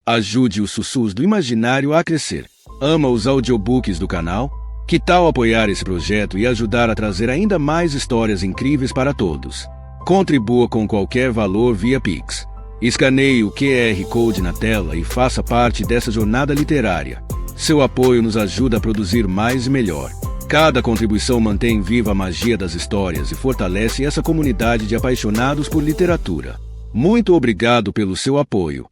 Ajude os Sussurros do Imaginário a crescer. Ama os audiobooks do canal? Que tal apoiar esse projeto e ajudar a trazer ainda mais histórias incríveis para todos? Contribua com qualquer valor via Pix. Escaneie o QR Code na tela e faça parte dessa jornada literária. Seu apoio nos ajuda a produzir mais e melhor. Cada contribuição mantém viva a magia das histórias e fortalece essa comunidade de apaixonados por literatura. Muito obrigado pelo seu apoio.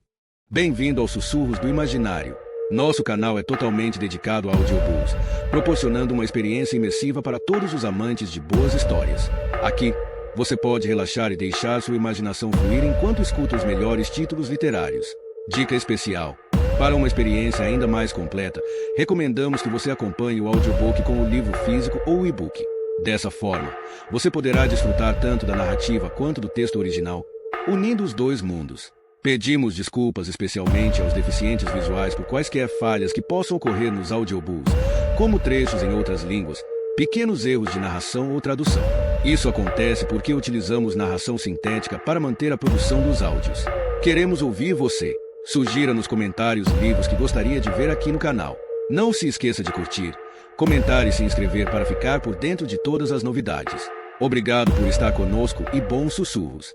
Bem-vindo aos Sussurros do Imaginário. Nosso canal é totalmente dedicado a audiobooks, proporcionando uma experiência imersiva para todos os amantes de boas histórias. Aqui, você pode relaxar e deixar sua imaginação fluir enquanto escuta os melhores títulos literários. Dica especial: para uma experiência ainda mais completa, recomendamos que você acompanhe o audiobook com o livro físico ou o e-book. Dessa forma, você poderá desfrutar tanto da narrativa quanto do texto original, unindo os dois mundos. Pedimos desculpas especialmente aos deficientes visuais por quaisquer falhas que possam ocorrer nos audiobooks, como trechos em outras línguas, pequenos erros de narração ou tradução. Isso acontece porque utilizamos narração sintética para manter a produção dos áudios. Queremos ouvir você. Sugira nos comentários livros que gostaria de ver aqui no canal. Não se esqueça de curtir, comentar e se inscrever para ficar por dentro de todas as novidades. Obrigado por estar conosco e bons sussurros.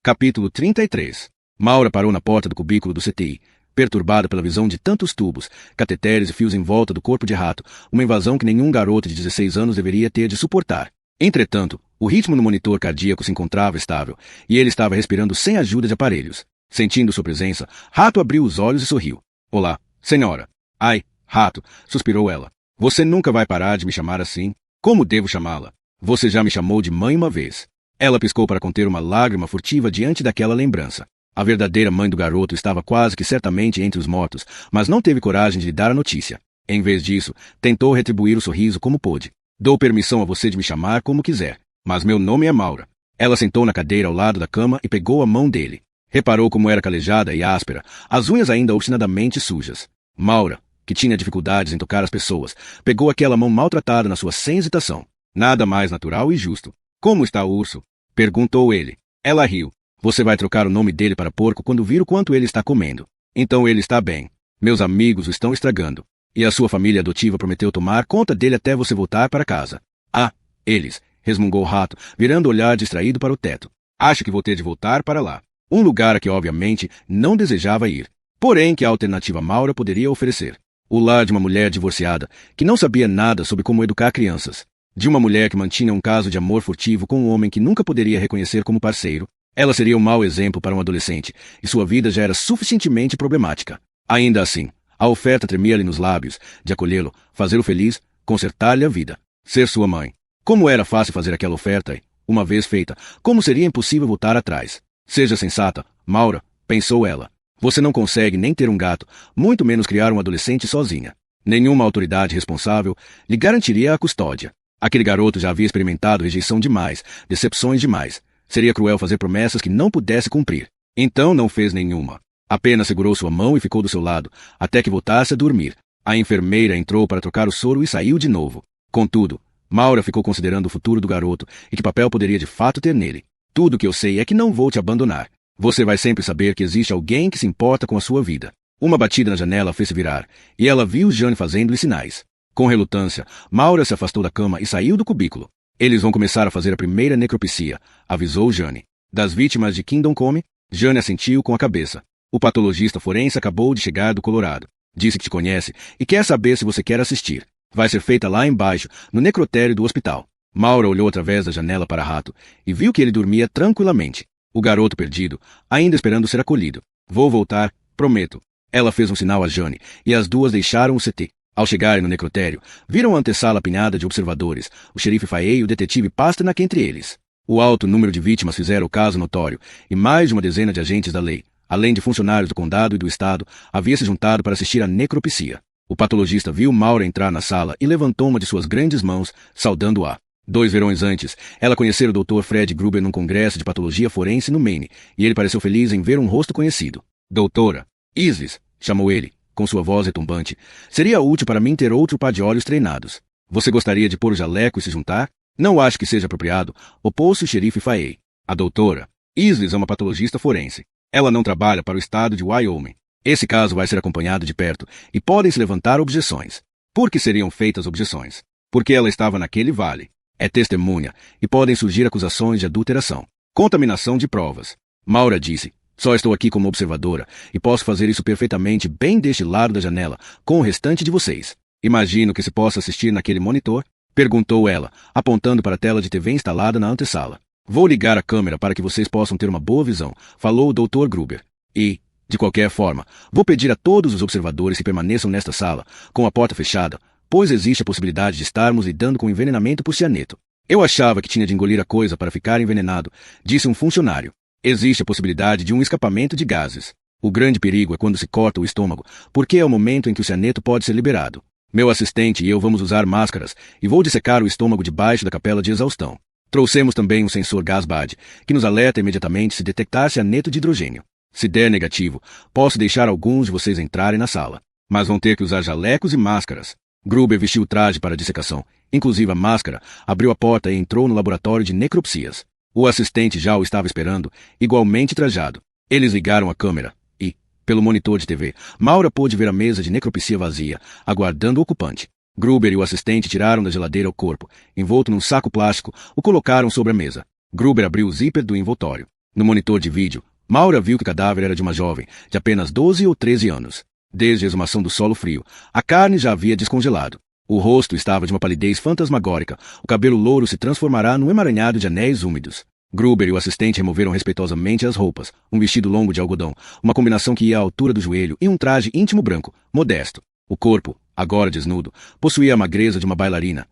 Capítulo 33. Maura parou na porta do cubículo do CTI, perturbada pela visão de tantos tubos, cateteres e fios em volta do corpo de rato, uma invasão que nenhum garoto de 16 anos deveria ter de suportar. Entretanto, o ritmo no monitor cardíaco se encontrava estável, e ele estava respirando sem ajuda de aparelhos. Sentindo sua presença, Rato abriu os olhos e sorriu. Olá, senhora. Ai, Rato, suspirou ela. Você nunca vai parar de me chamar assim? Como devo chamá-la? Você já me chamou de mãe uma vez. Ela piscou para conter uma lágrima furtiva diante daquela lembrança. A verdadeira mãe do garoto estava quase que certamente entre os mortos, mas não teve coragem de lhe dar a notícia. Em vez disso, tentou retribuir o sorriso como pôde. Dou permissão a você de me chamar como quiser, mas meu nome é Maura. Ela sentou na cadeira ao lado da cama e pegou a mão dele. Reparou como era calejada e áspera, as unhas ainda obstinadamente sujas. Maura, que tinha dificuldades em tocar as pessoas, pegou aquela mão maltratada na sua sem hesitação. Nada mais natural e justo. Como está o urso? Perguntou ele. Ela riu. Você vai trocar o nome dele para porco quando vir o quanto ele está comendo. Então ele está bem. Meus amigos o estão estragando. E a sua família adotiva prometeu tomar conta dele até você voltar para casa. Ah, eles, resmungou o rato, virando o olhar distraído para o teto. Acho que vou ter de voltar para lá. Um lugar a que obviamente não desejava ir. Porém que a alternativa Maura poderia oferecer. O lar de uma mulher divorciada, que não sabia nada sobre como educar crianças. De uma mulher que mantinha um caso de amor furtivo com um homem que nunca poderia reconhecer como parceiro. Ela seria um mau exemplo para um adolescente, e sua vida já era suficientemente problemática. Ainda assim, a oferta tremia-lhe nos lábios, de acolhê-lo, fazê-lo feliz, consertar-lhe a vida. Ser sua mãe. Como era fácil fazer aquela oferta e, uma vez feita, como seria impossível voltar atrás. Seja sensata, Maura, pensou ela. Você não consegue nem ter um gato, muito menos criar um adolescente sozinha. Nenhuma autoridade responsável lhe garantiria a custódia. Aquele garoto já havia experimentado rejeição demais, decepções demais. Seria cruel fazer promessas que não pudesse cumprir. Então não fez nenhuma. Apenas segurou sua mão e ficou do seu lado, até que voltasse a dormir. A enfermeira entrou para trocar o soro e saiu de novo. Contudo, Maura ficou considerando o futuro do garoto e que papel poderia de fato ter nele. Tudo que eu sei é que não vou te abandonar. Você vai sempre saber que existe alguém que se importa com a sua vida. Uma batida na janela fez-se virar, e ela viu Jane fazendo-lhe sinais. Com relutância, Maura se afastou da cama e saiu do cubículo. Eles vão começar a fazer a primeira necropsia, avisou Jane. Das vítimas de Kingdom Come, Jane assentiu com a cabeça. O patologista forense acabou de chegar do Colorado. Disse que te conhece e quer saber se você quer assistir. Vai ser feita lá embaixo, no necrotério do hospital. Maura olhou através da janela para Rato e viu que ele dormia tranquilamente. O garoto perdido, ainda esperando ser acolhido. Vou voltar, prometo. Ela fez um sinal a Jane e as duas deixaram o CT. Ao chegarem no necrotério, viram a antessala apinhada de observadores, o xerife Faye e o detetive Pasternak entre eles. O alto número de vítimas fizeram o caso notório, e mais de uma dezena de agentes da lei, além de funcionários do condado e do estado, havia se juntado para assistir à necropsia. O patologista viu Maura entrar na sala e levantou uma de suas grandes mãos, saudando-a. 2 verões antes, ela conhecera o Dr. Fred Gruber num congresso de patologia forense no Maine, e ele pareceu feliz em ver um rosto conhecido. Doutora, Isis, chamou ele, com sua voz retumbante, seria útil para mim ter outro par de olhos treinados. Você gostaria de pôr o jaleco e se juntar? Não acho que seja apropriado, opôs-se o xerife Fahey. A doutora Isles é uma patologista forense. Ela não trabalha para o estado de Wyoming. Esse caso vai ser acompanhado de perto e podem se levantar objeções. Por que seriam feitas objeções? Porque ela estava naquele vale. É testemunha e podem surgir acusações de adulteração. Contaminação de provas. Maura disse, só estou aqui como observadora e posso fazer isso perfeitamente bem deste lado da janela com o restante de vocês. Imagino que se possa assistir naquele monitor? Perguntou ela, apontando para a tela de TV instalada na antessala. Vou ligar a câmera para que vocês possam ter uma boa visão, falou o Dr. Gruber. E, de qualquer forma, vou pedir a todos os observadores que permaneçam nesta sala, com a porta fechada, pois existe a possibilidade de estarmos lidando com envenenamento por cianeto. Eu achava que tinha de engolir a coisa para ficar envenenado, disse um funcionário. Existe a possibilidade de um escapamento de gases. O grande perigo é quando se corta o estômago, porque é o momento em que o cianeto pode ser liberado. Meu assistente e eu vamos usar máscaras e vou dissecar o estômago debaixo da capela de exaustão. Trouxemos também um sensor GasBad, que nos alerta imediatamente se detectar cianeto de hidrogênio. Se der negativo, posso deixar alguns de vocês entrarem na sala. Mas vão ter que usar jalecos e máscaras. Gruber vestiu o traje para a dissecação, inclusive a máscara, abriu a porta e entrou no laboratório de necropsias. O assistente já o estava esperando, igualmente trajado. Eles ligaram a câmera e, pelo monitor de TV, Maura pôde ver a mesa de necropsia vazia, aguardando o ocupante. Gruber e o assistente tiraram da geladeira o corpo, envolto num saco plástico, o colocaram sobre a mesa. Gruber abriu o zíper do envoltório. No monitor de vídeo, Maura viu que o cadáver era de uma jovem, de apenas 12 ou 13 anos. Desde a exumação do solo frio, a carne já havia descongelado. O rosto estava de uma palidez fantasmagórica, o cabelo louro se transformará num emaranhado de anéis úmidos. Gruber e o assistente removeram respeitosamente as roupas, um vestido longo de algodão, uma combinação que ia à altura do joelho e um traje íntimo branco, modesto. O corpo, agora desnudo, possuía a magreza de uma bailarina.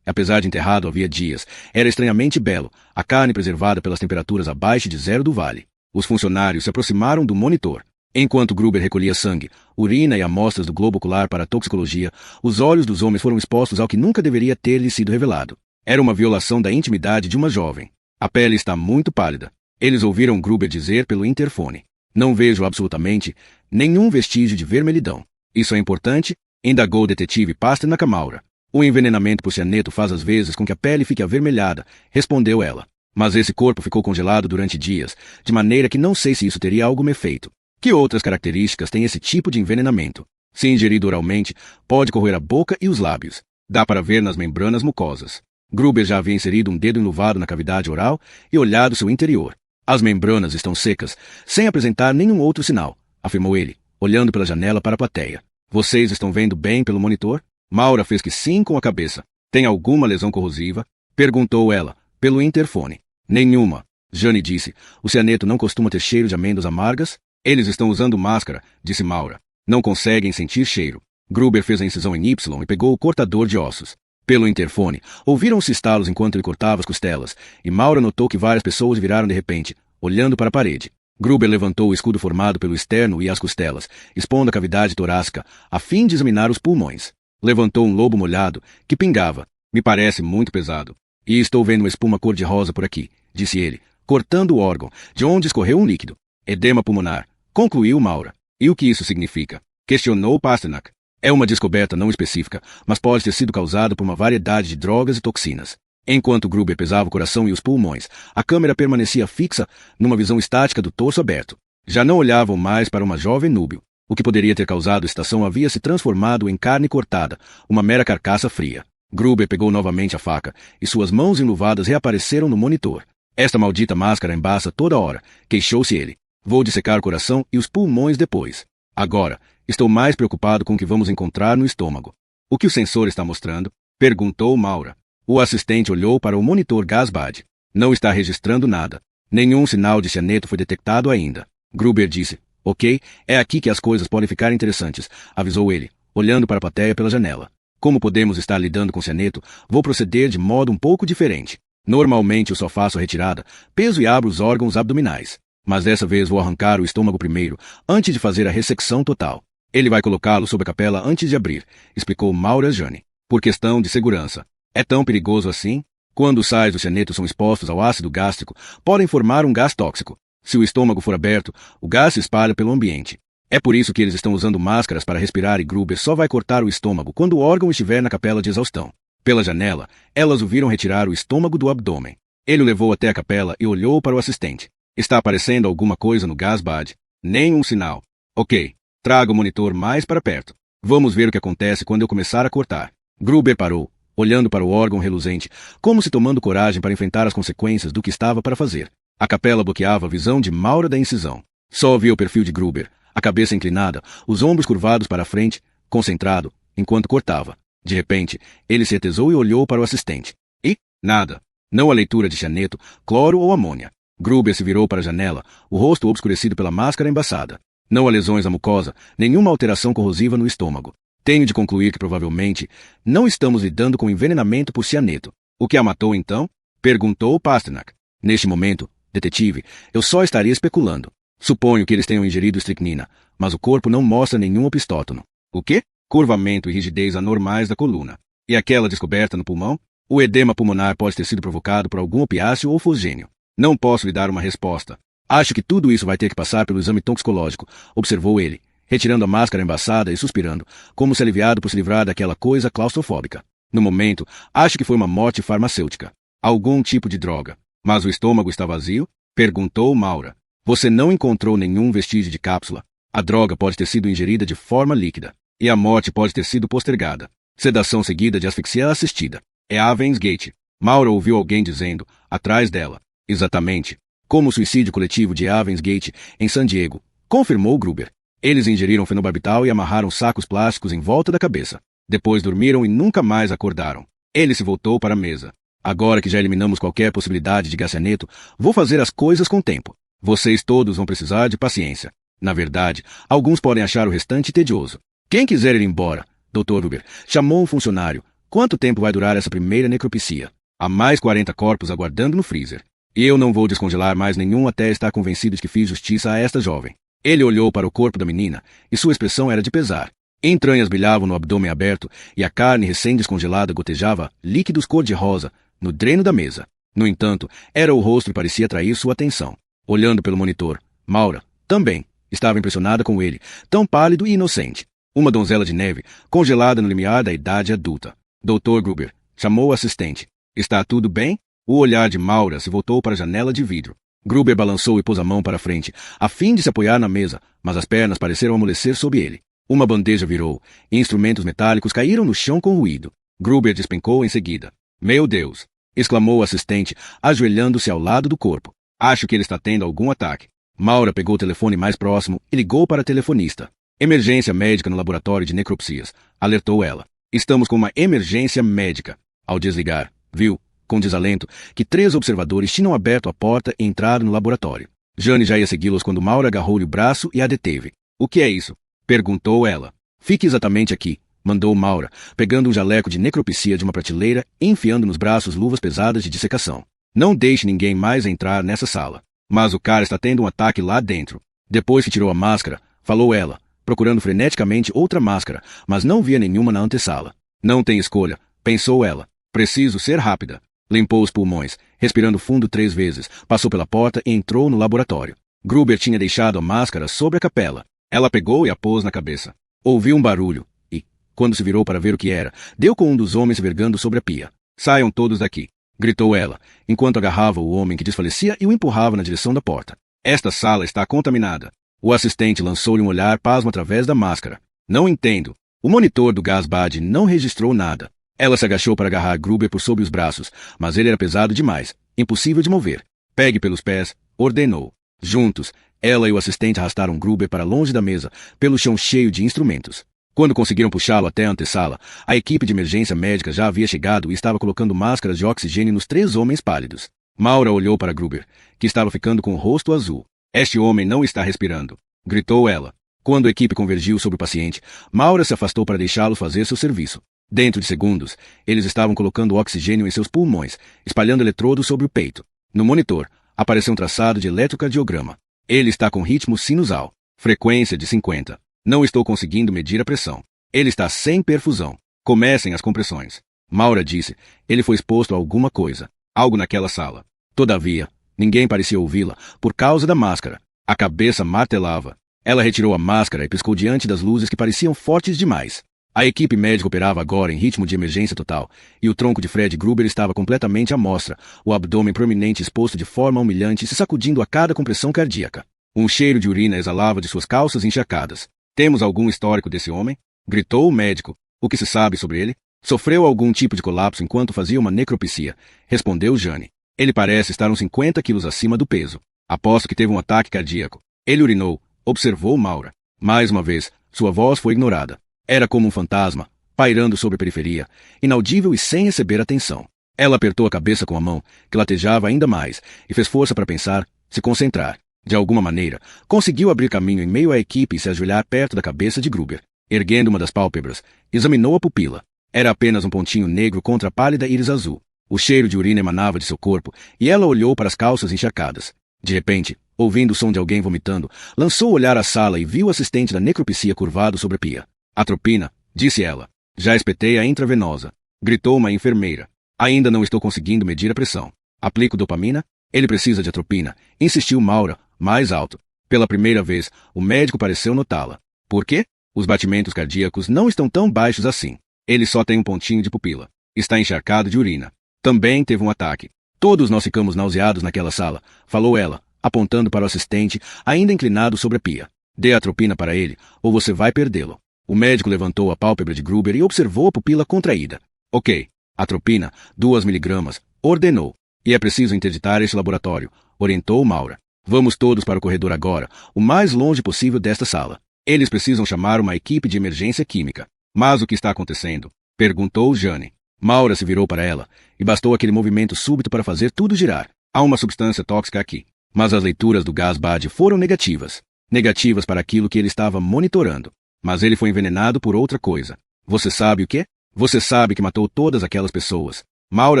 Apesar de enterrado havia dias, era estranhamente belo, a carne preservada pelas temperaturas abaixo de zero do vale. Os funcionários se aproximaram do monitor. Enquanto Gruber recolhia sangue, urina e amostras do globo ocular para a toxicologia, os olhos dos homens foram expostos ao que nunca deveria ter lhes sido revelado. Era uma violação da intimidade de uma jovem. A pele está muito pálida. Eles ouviram Gruber dizer pelo interfone. Não vejo absolutamente nenhum vestígio de vermelhidão. Isso é importante? Indagou o detetive Pasternak Maura. O envenenamento por cianeto faz às vezes com que a pele fique avermelhada, respondeu ela. Mas esse corpo ficou congelado durante dias, de maneira que não sei se isso teria algum efeito. Que outras características tem esse tipo de envenenamento? Se ingerido oralmente, pode corroer a boca e os lábios. Dá para ver nas membranas mucosas. Gruber já havia inserido um dedo enluvado na cavidade oral e olhado seu interior. As membranas estão secas, sem apresentar nenhum outro sinal, afirmou ele, olhando pela janela para a plateia. Vocês estão vendo bem pelo monitor? Maura fez que sim com a cabeça. Tem alguma lesão corrosiva? Perguntou ela, pelo interfone. Nenhuma. Jane disse. O cianeto não costuma ter cheiro de amêndoas amargas? Eles estão usando máscara, disse Maura. Não conseguem sentir cheiro. Gruber fez a incisão em Y e pegou o cortador de ossos. Pelo interfone, ouviram-se estalos enquanto ele cortava as costelas, e Maura notou que várias pessoas viraram de repente, olhando para a parede. Gruber levantou o escudo formado pelo externo e as costelas, expondo a cavidade torácica, a fim de examinar os pulmões. Levantou um lobo molhado, que pingava. Me parece muito pesado. E estou vendo uma espuma cor-de-rosa por aqui, disse ele, cortando o órgão, de onde escorreu um líquido. Edema pulmonar. Concluiu Maura. E o que isso significa? Questionou Pasternak. É uma descoberta não específica, mas pode ter sido causada por uma variedade de drogas e toxinas. Enquanto Gruber pesava o coração e os pulmões, a câmera permanecia fixa numa visão estática do torso aberto. Já não olhavam mais para uma jovem núbio. O que poderia ter causado a estação havia se transformado em carne cortada, uma mera carcaça fria. Gruber pegou novamente a faca, e suas mãos enluvadas reapareceram no monitor. Esta maldita máscara embaça toda hora, queixou-se ele. Vou dissecar o coração e os pulmões depois. Agora, estou mais preocupado com o que vamos encontrar no estômago. O que o sensor está mostrando? Perguntou Maura. O assistente olhou para o monitor GasBad. Não está registrando nada. Nenhum sinal de cianeto foi detectado ainda. Gruber disse. Ok, é aqui que as coisas podem ficar interessantes, avisou ele, olhando para a plateia pela janela. Como podemos estar lidando com cianeto, vou proceder de modo um pouco diferente. Normalmente eu só faço a retirada, peso e abro os órgãos abdominais. Mas dessa vez vou arrancar o estômago primeiro, antes de fazer a ressecção total. Ele vai colocá-lo sob a capela antes de abrir, explicou Maura Jane. Por questão de segurança. É tão perigoso assim? Quando os sais do cianeto são expostos ao ácido gástrico, podem formar um gás tóxico. Se o estômago for aberto, o gás se espalha pelo ambiente. É por isso que eles estão usando máscaras para respirar e Gruber só vai cortar o estômago quando o órgão estiver na capela de exaustão. Pela janela, elas o viram retirar o estômago do abdômen. Ele o levou até a capela e olhou para o assistente. Está aparecendo alguma coisa no gasbad? Nenhum sinal. Ok. Traga o monitor mais para perto. Vamos ver o que acontece quando eu começar a cortar. Gruber parou, olhando para o órgão reluzente, como se tomando coragem para enfrentar as consequências do que estava para fazer. A capela bloqueava a visão de Maura da incisão. Só via o perfil de Gruber, a cabeça inclinada, os ombros curvados para a frente, concentrado, enquanto cortava. De repente, ele se retesou e olhou para o assistente. E, nada. Não a leitura de cianeto, cloro ou amônia. Gruber se virou para a janela, o rosto obscurecido pela máscara embaçada. Não há lesões à mucosa, nenhuma alteração corrosiva no estômago. Tenho de concluir que provavelmente não estamos lidando com envenenamento por cianeto. O que a matou então? Perguntou Pasternak. Neste momento, detetive, eu só estaria especulando. Suponho que eles tenham ingerido estricnina, mas o corpo não mostra nenhum opistótono. O quê? Curvamento e rigidez anormais da coluna. E aquela descoberta no pulmão? O edema pulmonar pode ter sido provocado por algum opiáceo ou fosgênio. Não posso lhe dar uma resposta. Acho que tudo isso vai ter que passar pelo exame toxicológico, observou ele, retirando a máscara embaçada e suspirando, como se aliviado por se livrar daquela coisa claustrofóbica. No momento, acho que foi uma morte farmacêutica. Algum tipo de droga. Mas o estômago está vazio? Perguntou Maura. Você não encontrou nenhum vestígio de cápsula. A droga pode ter sido ingerida de forma líquida. E a morte pode ter sido postergada. Sedação seguida de asfixia assistida. É Avens Gate. Maura ouviu alguém dizendo, atrás dela. Exatamente. Como o suicídio coletivo de Avens Gate, em San Diego, confirmou Gruber. Eles ingeriram fenobarbital e amarraram sacos plásticos em volta da cabeça. Depois dormiram e nunca mais acordaram. Ele se voltou para a mesa. Agora que já eliminamos qualquer possibilidade de gacianeto, vou fazer as coisas com tempo. Vocês todos vão precisar de paciência. Na verdade, alguns podem achar o restante tedioso. Quem quiser ir embora, Dr. Gruber, chamou um funcionário. Quanto tempo vai durar essa primeira necropsia? Há mais 40 corpos aguardando no freezer. E eu não vou descongelar mais nenhum até estar convencido de que fiz justiça a esta jovem. Ele olhou para o corpo da menina, e sua expressão era de pesar. Entranhas brilhavam no abdômen aberto, e a carne recém-descongelada gotejava líquidos cor-de-rosa no dreno da mesa. No entanto, era o rosto que parecia atrair sua atenção. Olhando pelo monitor, Maura, também, estava impressionada com ele, tão pálido e inocente. Uma donzela de neve, congelada no limiar da idade adulta. Dr. Gruber, chamou o assistente. Está tudo bem? O olhar de Maura se voltou para a janela de vidro. Gruber balançou e pôs a mão para frente, a fim de se apoiar na mesa, mas as pernas pareceram amolecer sob ele. Uma bandeja virou, e instrumentos metálicos caíram no chão com ruído. Gruber despencou em seguida. Meu Deus! Exclamou o assistente, ajoelhando-se ao lado do corpo. Acho que ele está tendo algum ataque. Maura pegou o telefone mais próximo e ligou para a telefonista. Emergência médica no laboratório de necropsias, alertou ela. Estamos com uma emergência médica. Ao desligar, viu, com desalento, que 3 observadores tinham aberto a porta e entrado no laboratório. Jane já ia segui-los quando Maura agarrou-lhe o braço e a deteve. O que é isso? Perguntou ela. Fique exatamente aqui, mandou Maura, pegando um jaleco de necropsia de uma prateleira e enfiando nos braços luvas pesadas de dissecação. Não deixe ninguém mais entrar nessa sala. Mas o cara está tendo um ataque lá dentro. Depois que tirou a máscara, falou ela, procurando freneticamente outra máscara, mas não via nenhuma na antessala. Não tem escolha, pensou ela. Preciso ser rápida. Limpou os pulmões, respirando fundo 3 vezes, passou pela porta e entrou no laboratório. Gruber tinha deixado a máscara sobre a capela. Ela pegou e a pôs na cabeça. Ouviu um barulho e, quando se virou para ver o que era, deu com um dos homens vergando sobre a pia. Saiam todos daqui, gritou ela, enquanto agarrava o homem que desfalecia e o empurrava na direção da porta. Esta sala está contaminada. O assistente lançou-lhe um olhar pasmo através da máscara. Não entendo. O monitor do gasbad não registrou nada. Ela se agachou para agarrar Gruber por sob os braços, mas ele era pesado demais, impossível de mover. Pegue pelos pés, ordenou. Juntos, ela e o assistente arrastaram Gruber para longe da mesa, pelo chão cheio de instrumentos. Quando conseguiram puxá-lo até a antessala, a equipe de emergência médica já havia chegado e estava colocando máscaras de oxigênio nos 3 homens pálidos. Maura olhou para Gruber, que estava ficando com o rosto azul. Este homem não está respirando, gritou ela. Quando a equipe convergiu sobre o paciente, Maura se afastou para deixá-lo fazer seu serviço. Dentro de segundos, eles estavam colocando oxigênio em seus pulmões, espalhando eletrodos sobre o peito. No monitor, apareceu um traçado de eletrocardiograma. Ele está com ritmo sinusal. Frequência de 50. Não estou conseguindo medir a pressão. Ele está sem perfusão. Comecem as compressões. Maura disse. Ele foi exposto a alguma coisa. Algo naquela sala. Todavia, ninguém parecia ouvi-la, por causa da máscara. A cabeça martelava. Ela retirou a máscara e piscou diante das luzes que pareciam fortes demais. A equipe médica operava agora em ritmo de emergência total, e o tronco de Fred Gruber estava completamente à mostra, o abdômen proeminente exposto de forma humilhante e se sacudindo a cada compressão cardíaca. Um cheiro de urina exalava de suas calças encharcadas. Temos algum histórico desse homem? Gritou o médico. O que se sabe sobre ele? Sofreu algum tipo de colapso enquanto fazia uma necropsia, respondeu Jane. Ele parece estar uns 50 quilos acima do peso. Aposto que teve um ataque cardíaco. Ele urinou, observou Maura. Mais uma vez, sua voz foi ignorada. Era como um fantasma, pairando sobre a periferia, inaudível e sem receber atenção. Ela apertou a cabeça com a mão, que latejava ainda mais, e fez força para pensar, se concentrar. De alguma maneira, conseguiu abrir caminho em meio à equipe e se ajoelhar perto da cabeça de Gruber. Erguendo uma das pálpebras, examinou a pupila. Era apenas um pontinho negro contra a pálida íris azul. O cheiro de urina emanava de seu corpo, e ela olhou para as calças encharcadas. De repente, ouvindo o som de alguém vomitando, lançou o olhar à sala e viu o assistente da necropsia curvado sobre a pia. Atropina, disse ela. Já espetei a intravenosa. Gritou uma enfermeira. Ainda não estou conseguindo medir a pressão. Aplico dopamina? Ele precisa de atropina, insistiu Maura, mais alto. Pela primeira vez, o médico pareceu notá-la. Por quê? Os batimentos cardíacos não estão tão baixos assim. Ele só tem um pontinho de pupila. Está encharcado de urina. Também teve um ataque. Todos nós ficamos nauseados naquela sala, falou ela, apontando para o assistente, ainda inclinado sobre a pia. Dê atropina para ele, ou você vai perdê-lo. O médico levantou a pálpebra de Gruber e observou a pupila contraída. Ok. Atropina, 2 miligramas, ordenou. E é preciso interditar este laboratório, orientou Maura. Vamos todos para o corredor agora, o mais longe possível desta sala. Eles precisam chamar uma equipe de emergência química. Mas o que está acontecendo? Perguntou Jane. Maura se virou para ela, e bastou aquele movimento súbito para fazer tudo girar. Há uma substância tóxica aqui. Mas as leituras do gás BAD foram negativas. Negativas para aquilo que ele estava monitorando. Mas ele foi envenenado por outra coisa. Você sabe o quê? Você sabe que matou todas aquelas pessoas. Maura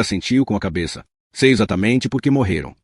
assentiu com a cabeça. Sei exatamente por que morreram.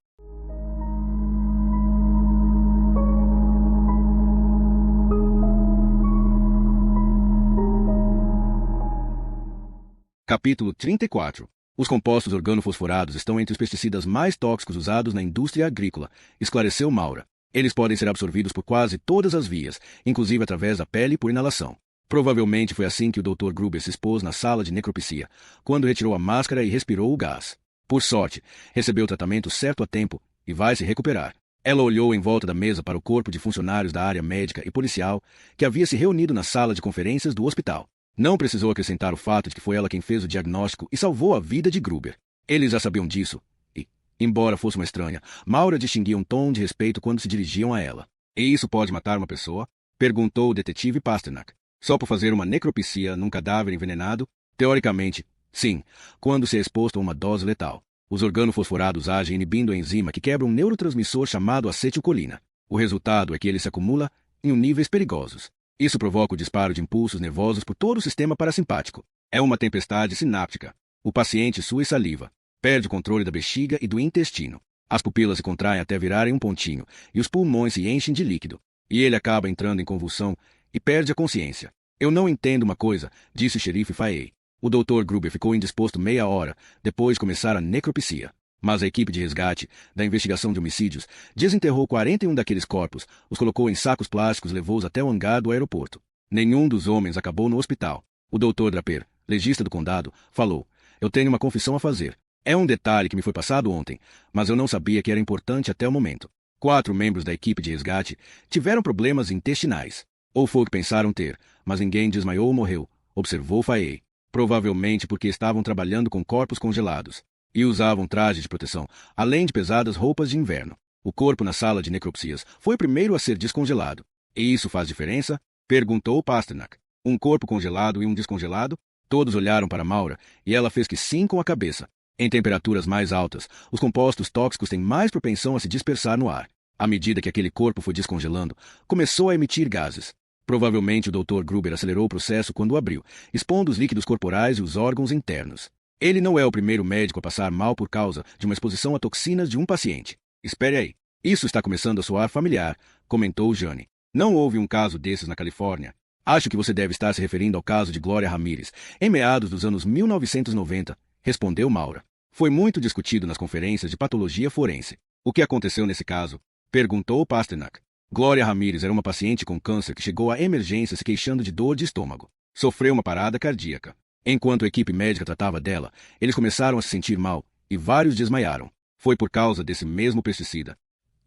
Capítulo 34. Os compostos organofosforados estão entre os pesticidas mais tóxicos usados na indústria agrícola, esclareceu Maura. Eles podem ser absorvidos por quase todas as vias, inclusive através da pele e por inalação. Provavelmente foi assim que o Dr. Gruber se expôs na sala de necropsia, quando retirou a máscara e respirou o gás. Por sorte, recebeu o tratamento certo a tempo e vai se recuperar. Ela olhou em volta da mesa para o corpo de funcionários da área médica e policial que havia se reunido na sala de conferências do hospital. Não precisou acrescentar o fato de que foi ela quem fez o diagnóstico e salvou a vida de Gruber. Eles já sabiam disso. E, embora fosse uma estranha, Maura distinguia um tom de respeito quando se dirigiam a ela. E isso pode matar uma pessoa? Perguntou o detetive Pasternak. Só por fazer uma necropsia num cadáver envenenado? Teoricamente, sim, quando se é exposto a uma dose letal. Os organofosforados agem inibindo a enzima que quebra um neurotransmissor chamado acetilcolina. O resultado é que ele se acumula em níveis perigosos. Isso provoca o disparo de impulsos nervosos por todo o sistema parasimpático. É uma tempestade sináptica. O paciente sua saliva, perde o controle da bexiga e do intestino. As pupilas se contraem até virarem um pontinho, e os pulmões se enchem de líquido. E ele acaba entrando em convulsão e perde a consciência. Eu não entendo uma coisa, disse o xerife Faye. O Dr. Gruber ficou indisposto meia hora, depois de começar a necropsia. Mas a equipe de resgate, da investigação de homicídios, desenterrou 41 daqueles corpos, os colocou em sacos plásticos e levou-os até o hangar do aeroporto. Nenhum dos homens acabou no hospital. O Dr. Draper, legista do condado, falou. Eu tenho uma confissão a fazer. É um detalhe que me foi passado ontem, mas eu não sabia que era importante até o momento. 4 membros da equipe de resgate tiveram problemas intestinais. Ou foi o que pensaram ter, mas ninguém desmaiou ou morreu, observou Faye. Provavelmente porque estavam trabalhando com corpos congelados. E usavam traje de proteção, além de pesadas roupas de inverno. O corpo na sala de necropsias foi o primeiro a ser descongelado. E isso faz diferença? Perguntou Pasternak. Um corpo congelado e um descongelado? Todos olharam para Maura, e ela fez que sim com a cabeça. Em temperaturas mais altas, os compostos tóxicos têm mais propensão a se dispersar no ar. À medida que aquele corpo foi descongelando, começou a emitir gases. Provavelmente o Dr. Gruber acelerou o processo quando o abriu, expondo os líquidos corporais e os órgãos internos. Ele não é o primeiro médico a passar mal por causa de uma exposição a toxinas de um paciente. Espere aí. Isso está começando a soar familiar, comentou Jane. Não houve um caso desses na Califórnia. Acho que você deve estar se referindo ao caso de Gloria Ramirez, em meados dos anos 1990, respondeu Maura. Foi muito discutido nas conferências de patologia forense. O que aconteceu nesse caso? Perguntou Pasternak. Gloria Ramirez era uma paciente com câncer que chegou à emergência se queixando de dor de estômago. Sofreu uma parada cardíaca. Enquanto a equipe médica tratava dela, eles começaram a se sentir mal e vários desmaiaram. Foi por causa desse mesmo pesticida.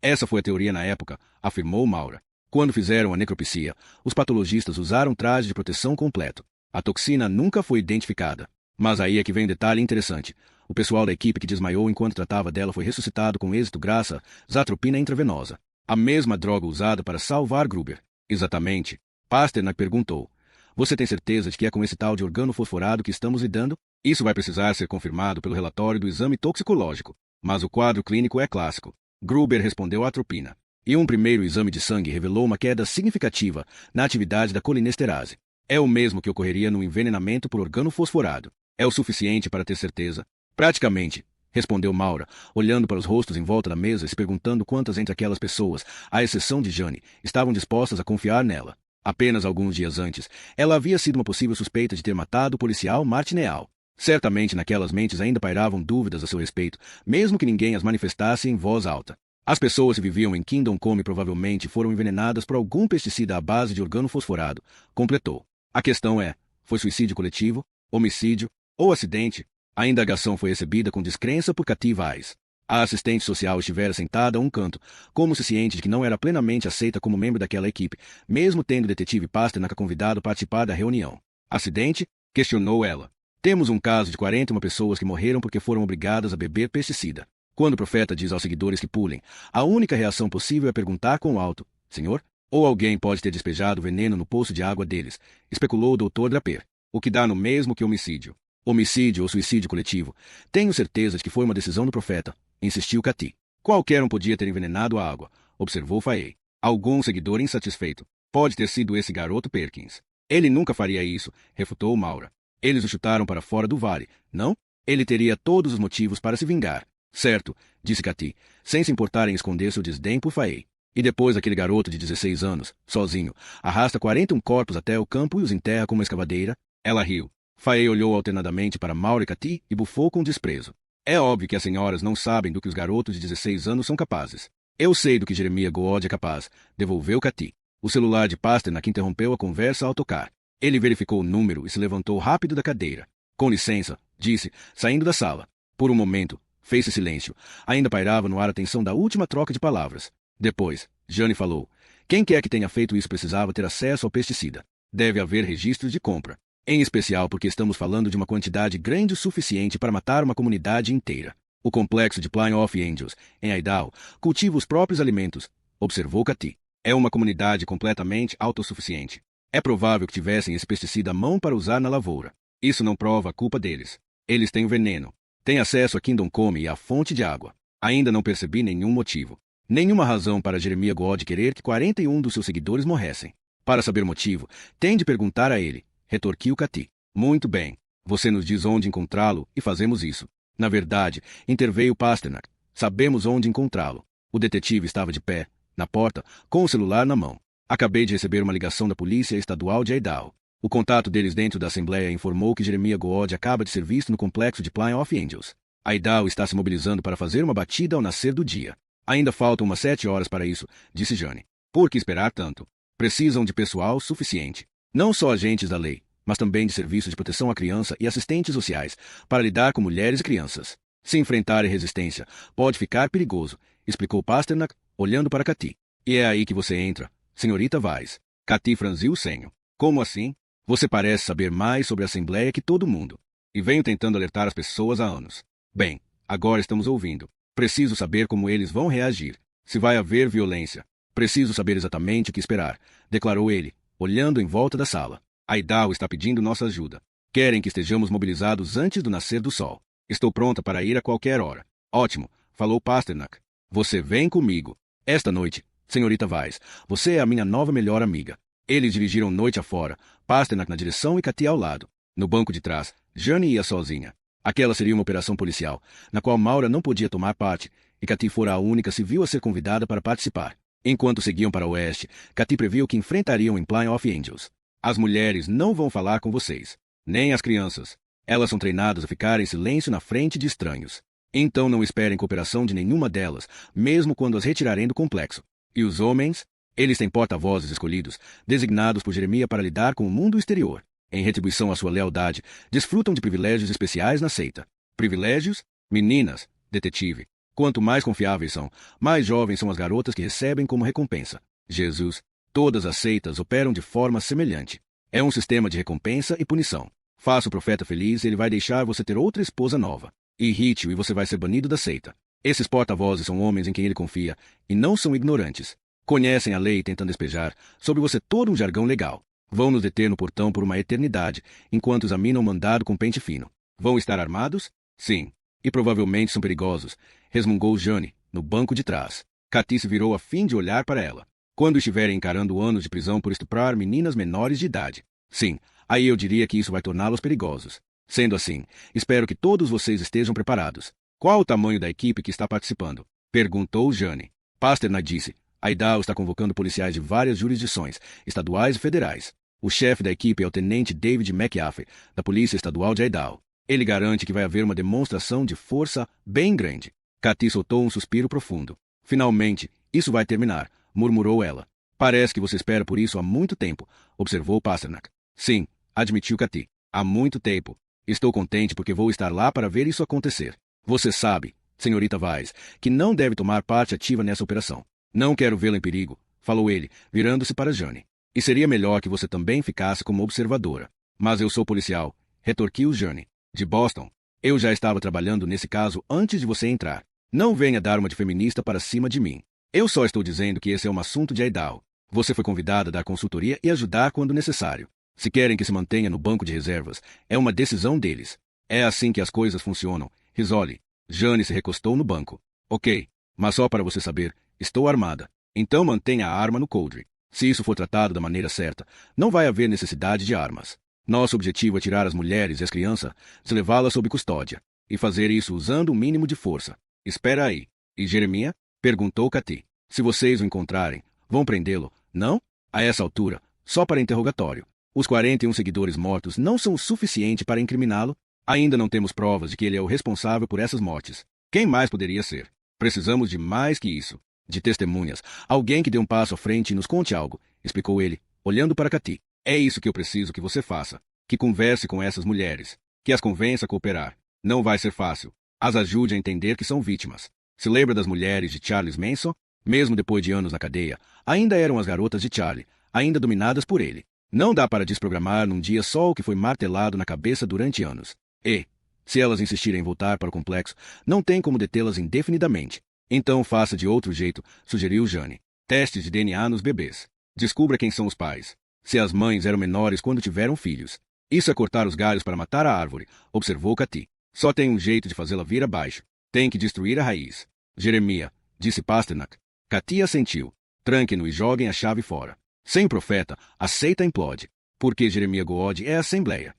Essa foi a teoria na época, afirmou Maura. Quando fizeram a necropsia, os patologistas usaram traje de proteção completo. A toxina nunca foi identificada. Mas aí é que vem um detalhe interessante. O pessoal da equipe que desmaiou enquanto tratava dela foi ressuscitado com êxito graças à atropina intravenosa. A mesma droga usada para salvar Gruber. Exatamente. Pasternak perguntou. Você tem certeza de que é com esse tal de organofosforado que estamos lidando? Isso vai precisar ser confirmado pelo relatório do exame toxicológico. Mas o quadro clínico é clássico. Gruber respondeu à atropina. E um primeiro exame de sangue revelou uma queda significativa na atividade da colinesterase. É o mesmo que ocorreria no envenenamento por organofosforado. É o suficiente para ter certeza? Praticamente, respondeu Maura, olhando para os rostos em volta da mesa e se perguntando quantas entre aquelas pessoas, à exceção de Jane, estavam dispostas a confiar nela. Apenas alguns dias antes, ela havia sido uma possível suspeita de ter matado o policial Martineau. Certamente naquelas mentes ainda pairavam dúvidas a seu respeito, mesmo que ninguém as manifestasse em voz alta. As pessoas que viviam em Kingdom Come provavelmente foram envenenadas por algum pesticida à base de organofosforado, completou. A questão é, foi suicídio coletivo, homicídio ou acidente? A indagação foi recebida com descrença por Kathy Weiss. A assistente social estivera sentada a um canto, como se ciente de que não era plenamente aceita como membro daquela equipe, mesmo tendo o detetive Pasternak convidado a participar da reunião. Acidente? Questionou ela. Temos um caso de 41 pessoas que morreram porque foram obrigadas a beber pesticida. Quando o profeta diz aos seguidores que pulem, a única reação possível é perguntar com alto, Senhor? Ou alguém pode ter despejado veneno no poço de água deles, especulou o Dr. Draper, o que dá no mesmo que homicídio. Homicídio ou suicídio coletivo. Tenho certeza de que foi uma decisão do profeta, insistiu Kathy. Qualquer um podia ter envenenado a água, observou Faye. Algum seguidor insatisfeito. Pode ter sido esse garoto Perkins. Ele nunca faria isso, refutou Maura. Eles o chutaram para fora do vale, não? Ele teria todos os motivos para se vingar. Certo, disse Kathy, sem se importar em esconder seu desdém por Faye. E depois aquele garoto de 16 anos, sozinho, arrasta 41 corpos até o campo e os enterra com uma escavadeira. Ela riu. Faye olhou alternadamente para Maura e Kathy e bufou com desprezo. É óbvio que as senhoras não sabem do que os garotos de 16 anos são capazes. Eu sei do que Jeremiah Goode é capaz, devolveu Kathy. O celular de Pasternak interrompeu a conversa ao tocar. Ele verificou o número e se levantou rápido da cadeira. Com licença, disse, saindo da sala. Por um momento, fez-se silêncio. Ainda pairava no ar a tensão da última troca de palavras. Depois, Jane falou. Quem quer que tenha feito isso precisava ter acesso ao pesticida. Deve haver registros de compra. Em especial porque estamos falando de uma quantidade grande o suficiente para matar uma comunidade inteira. O complexo de Plain of Angels, em Idaho, cultiva os próprios alimentos, observou Kathy. É uma comunidade completamente autossuficiente. É provável que tivessem esse pesticida à mão para usar na lavoura. Isso não prova a culpa deles. Eles têm o veneno. Têm acesso a Kingdom Come e à fonte de água. Ainda não percebi nenhum motivo. Nenhuma razão para Jeremiah Goode querer que 41 dos seus seguidores morressem. Para saber o motivo, tem de perguntar a ele. Retorquiu Kathy. Muito bem. Você nos diz onde encontrá-lo e fazemos isso. Na verdade, interveio Pasternak. Sabemos onde encontrá-lo. O detetive estava de pé, na porta, com o celular na mão. Acabei de receber uma ligação da Polícia Estadual de Idaho. O contato deles dentro da Assembleia informou que Jeremiah Goode acaba de ser visto no complexo de Plain of Angels. Idaho está se mobilizando para fazer uma batida ao nascer do dia. Ainda faltam umas 7 horas para isso, disse Jane. Por que esperar tanto? Precisam de pessoal suficiente. Não só agentes da lei, mas também de serviços de proteção à criança e assistentes sociais, para lidar com mulheres e crianças. Se enfrentar a resistência, pode ficar perigoso, explicou Pasternak, olhando para Kathy. E é aí que você entra, senhorita Weiss. Kathy franziu o senho. Como assim? Você parece saber mais sobre a Assembleia que todo mundo. E venho tentando alertar as pessoas há anos. Bem, agora estamos ouvindo. Preciso saber como eles vão reagir. Se vai haver violência. Preciso saber exatamente o que esperar, declarou ele, olhando em volta da sala. A Idaho está pedindo nossa ajuda. Querem que estejamos mobilizados antes do nascer do sol. Estou pronta para ir a qualquer hora. Ótimo, falou Pasternak. Você vem comigo. Esta noite, senhorita Weiss, você é a minha nova melhor amiga. Eles dirigiram noite afora, Pasternak na direção e Kathy ao lado. No banco de trás, Jane ia sozinha. Aquela seria uma operação policial, na qual Maura não podia tomar parte, e Kathy fora a única civil a ser convidada para participar. Enquanto seguiam para o oeste, Kathy previu que enfrentariam em Plain of Angels. As mulheres não vão falar com vocês, nem as crianças. Elas são treinadas a ficar em silêncio na frente de estranhos. Então não esperem cooperação de nenhuma delas, mesmo quando as retirarem do complexo. E os homens? Eles têm porta-vozes escolhidos, designados por Jeremiah para lidar com o mundo exterior. Em retribuição à sua lealdade, desfrutam de privilégios especiais na seita. Privilégios? Meninas, detetive. Quanto mais confiáveis são, mais jovens são as garotas que recebem como recompensa. Jesus, todas as seitas operam de forma semelhante. É um sistema de recompensa e punição. Faça o profeta feliz e ele vai deixar você ter outra esposa nova. Irrite-o e você vai ser banido da seita. Esses porta-vozes são homens em quem ele confia e não são ignorantes. Conhecem a lei tentando despejar sobre você todo um jargão legal. Vão nos deter no portão por uma eternidade, enquanto examinam o mandado com pente fino. Vão estar armados? Sim. E provavelmente são perigosos, resmungou Jane, no banco de trás. Cathy se virou a fim de olhar para ela. Quando estiverem encarando anos de prisão por estuprar meninas menores de idade. Sim, aí eu diria que isso vai torná-los perigosos. Sendo assim, espero que todos vocês estejam preparados. Qual o tamanho da equipe que está participando? Perguntou Jane. Pasternak disse. A Idaho está convocando policiais de várias jurisdições, estaduais e federais. O chefe da equipe é o tenente David McAfee, da Polícia Estadual de Idaho. Ele garante que vai haver uma demonstração de força bem grande. Cathy soltou um suspiro profundo. Finalmente, isso vai terminar, murmurou ela. Parece que você espera por isso há muito tempo, observou Pasternak. Sim, admitiu Cathy. Há muito tempo. Estou contente porque vou estar lá para ver isso acontecer. Você sabe, senhorita Weiss, que não deve tomar parte ativa nessa operação. Não quero vê-la em perigo, falou ele, virando-se para Jane. E seria melhor que você também ficasse como observadora. Mas eu sou policial, retorquiu Jane. De Boston. Eu já estava trabalhando nesse caso antes de você entrar. Não venha dar uma de feminista para cima de mim. Eu só estou dizendo que esse é um assunto de Idaho. Você foi convidada a dar consultoria e ajudar quando necessário. Se querem que se mantenha no banco de reservas, é uma decisão deles. É assim que as coisas funcionam. Risole. Jane se recostou no banco. Ok, mas só para você saber, estou armada. Então mantenha a arma no coldre. Se isso for tratado da maneira certa, não vai haver necessidade de armas. Nosso objetivo é tirar as mulheres e as crianças, se levá-las sob custódia, e fazer isso usando o mínimo de força. Espera aí. E Jeremiah? Perguntou Cathy. Se vocês o encontrarem, vão prendê-lo, não? A essa altura, só para interrogatório. Os 41 seguidores mortos não são o suficiente para incriminá-lo? Ainda não temos provas de que ele é o responsável por essas mortes. Quem mais poderia ser? Precisamos de mais que isso. De testemunhas. Alguém que dê um passo à frente e nos conte algo, explicou ele, olhando para Cathy. É isso que eu preciso que você faça. Que converse com essas mulheres. Que as convença a cooperar. Não vai ser fácil. As ajude a entender que são vítimas. Se lembra das mulheres de Charles Manson? Mesmo depois de anos na cadeia, ainda eram as garotas de Charlie, ainda dominadas por ele. Não dá para desprogramar num dia só o que foi martelado na cabeça durante anos. E, se elas insistirem em voltar para o complexo, não tem como detê-las indefinidamente. Então faça de outro jeito, sugeriu Jane. Testes de DNA nos bebês. Descubra quem são os pais. Se as mães eram menores quando tiveram filhos. Isso é cortar os galhos para matar a árvore, observou Cathy. Só tem um jeito de fazê-la vir abaixo. Tem que destruir a raiz. Jeremiah, disse Pasternak. Cathy assentiu. Tranquem-no e joguem a chave fora. Sem profeta, a seita implode. Porque Jeremiah Good é a Assembleia.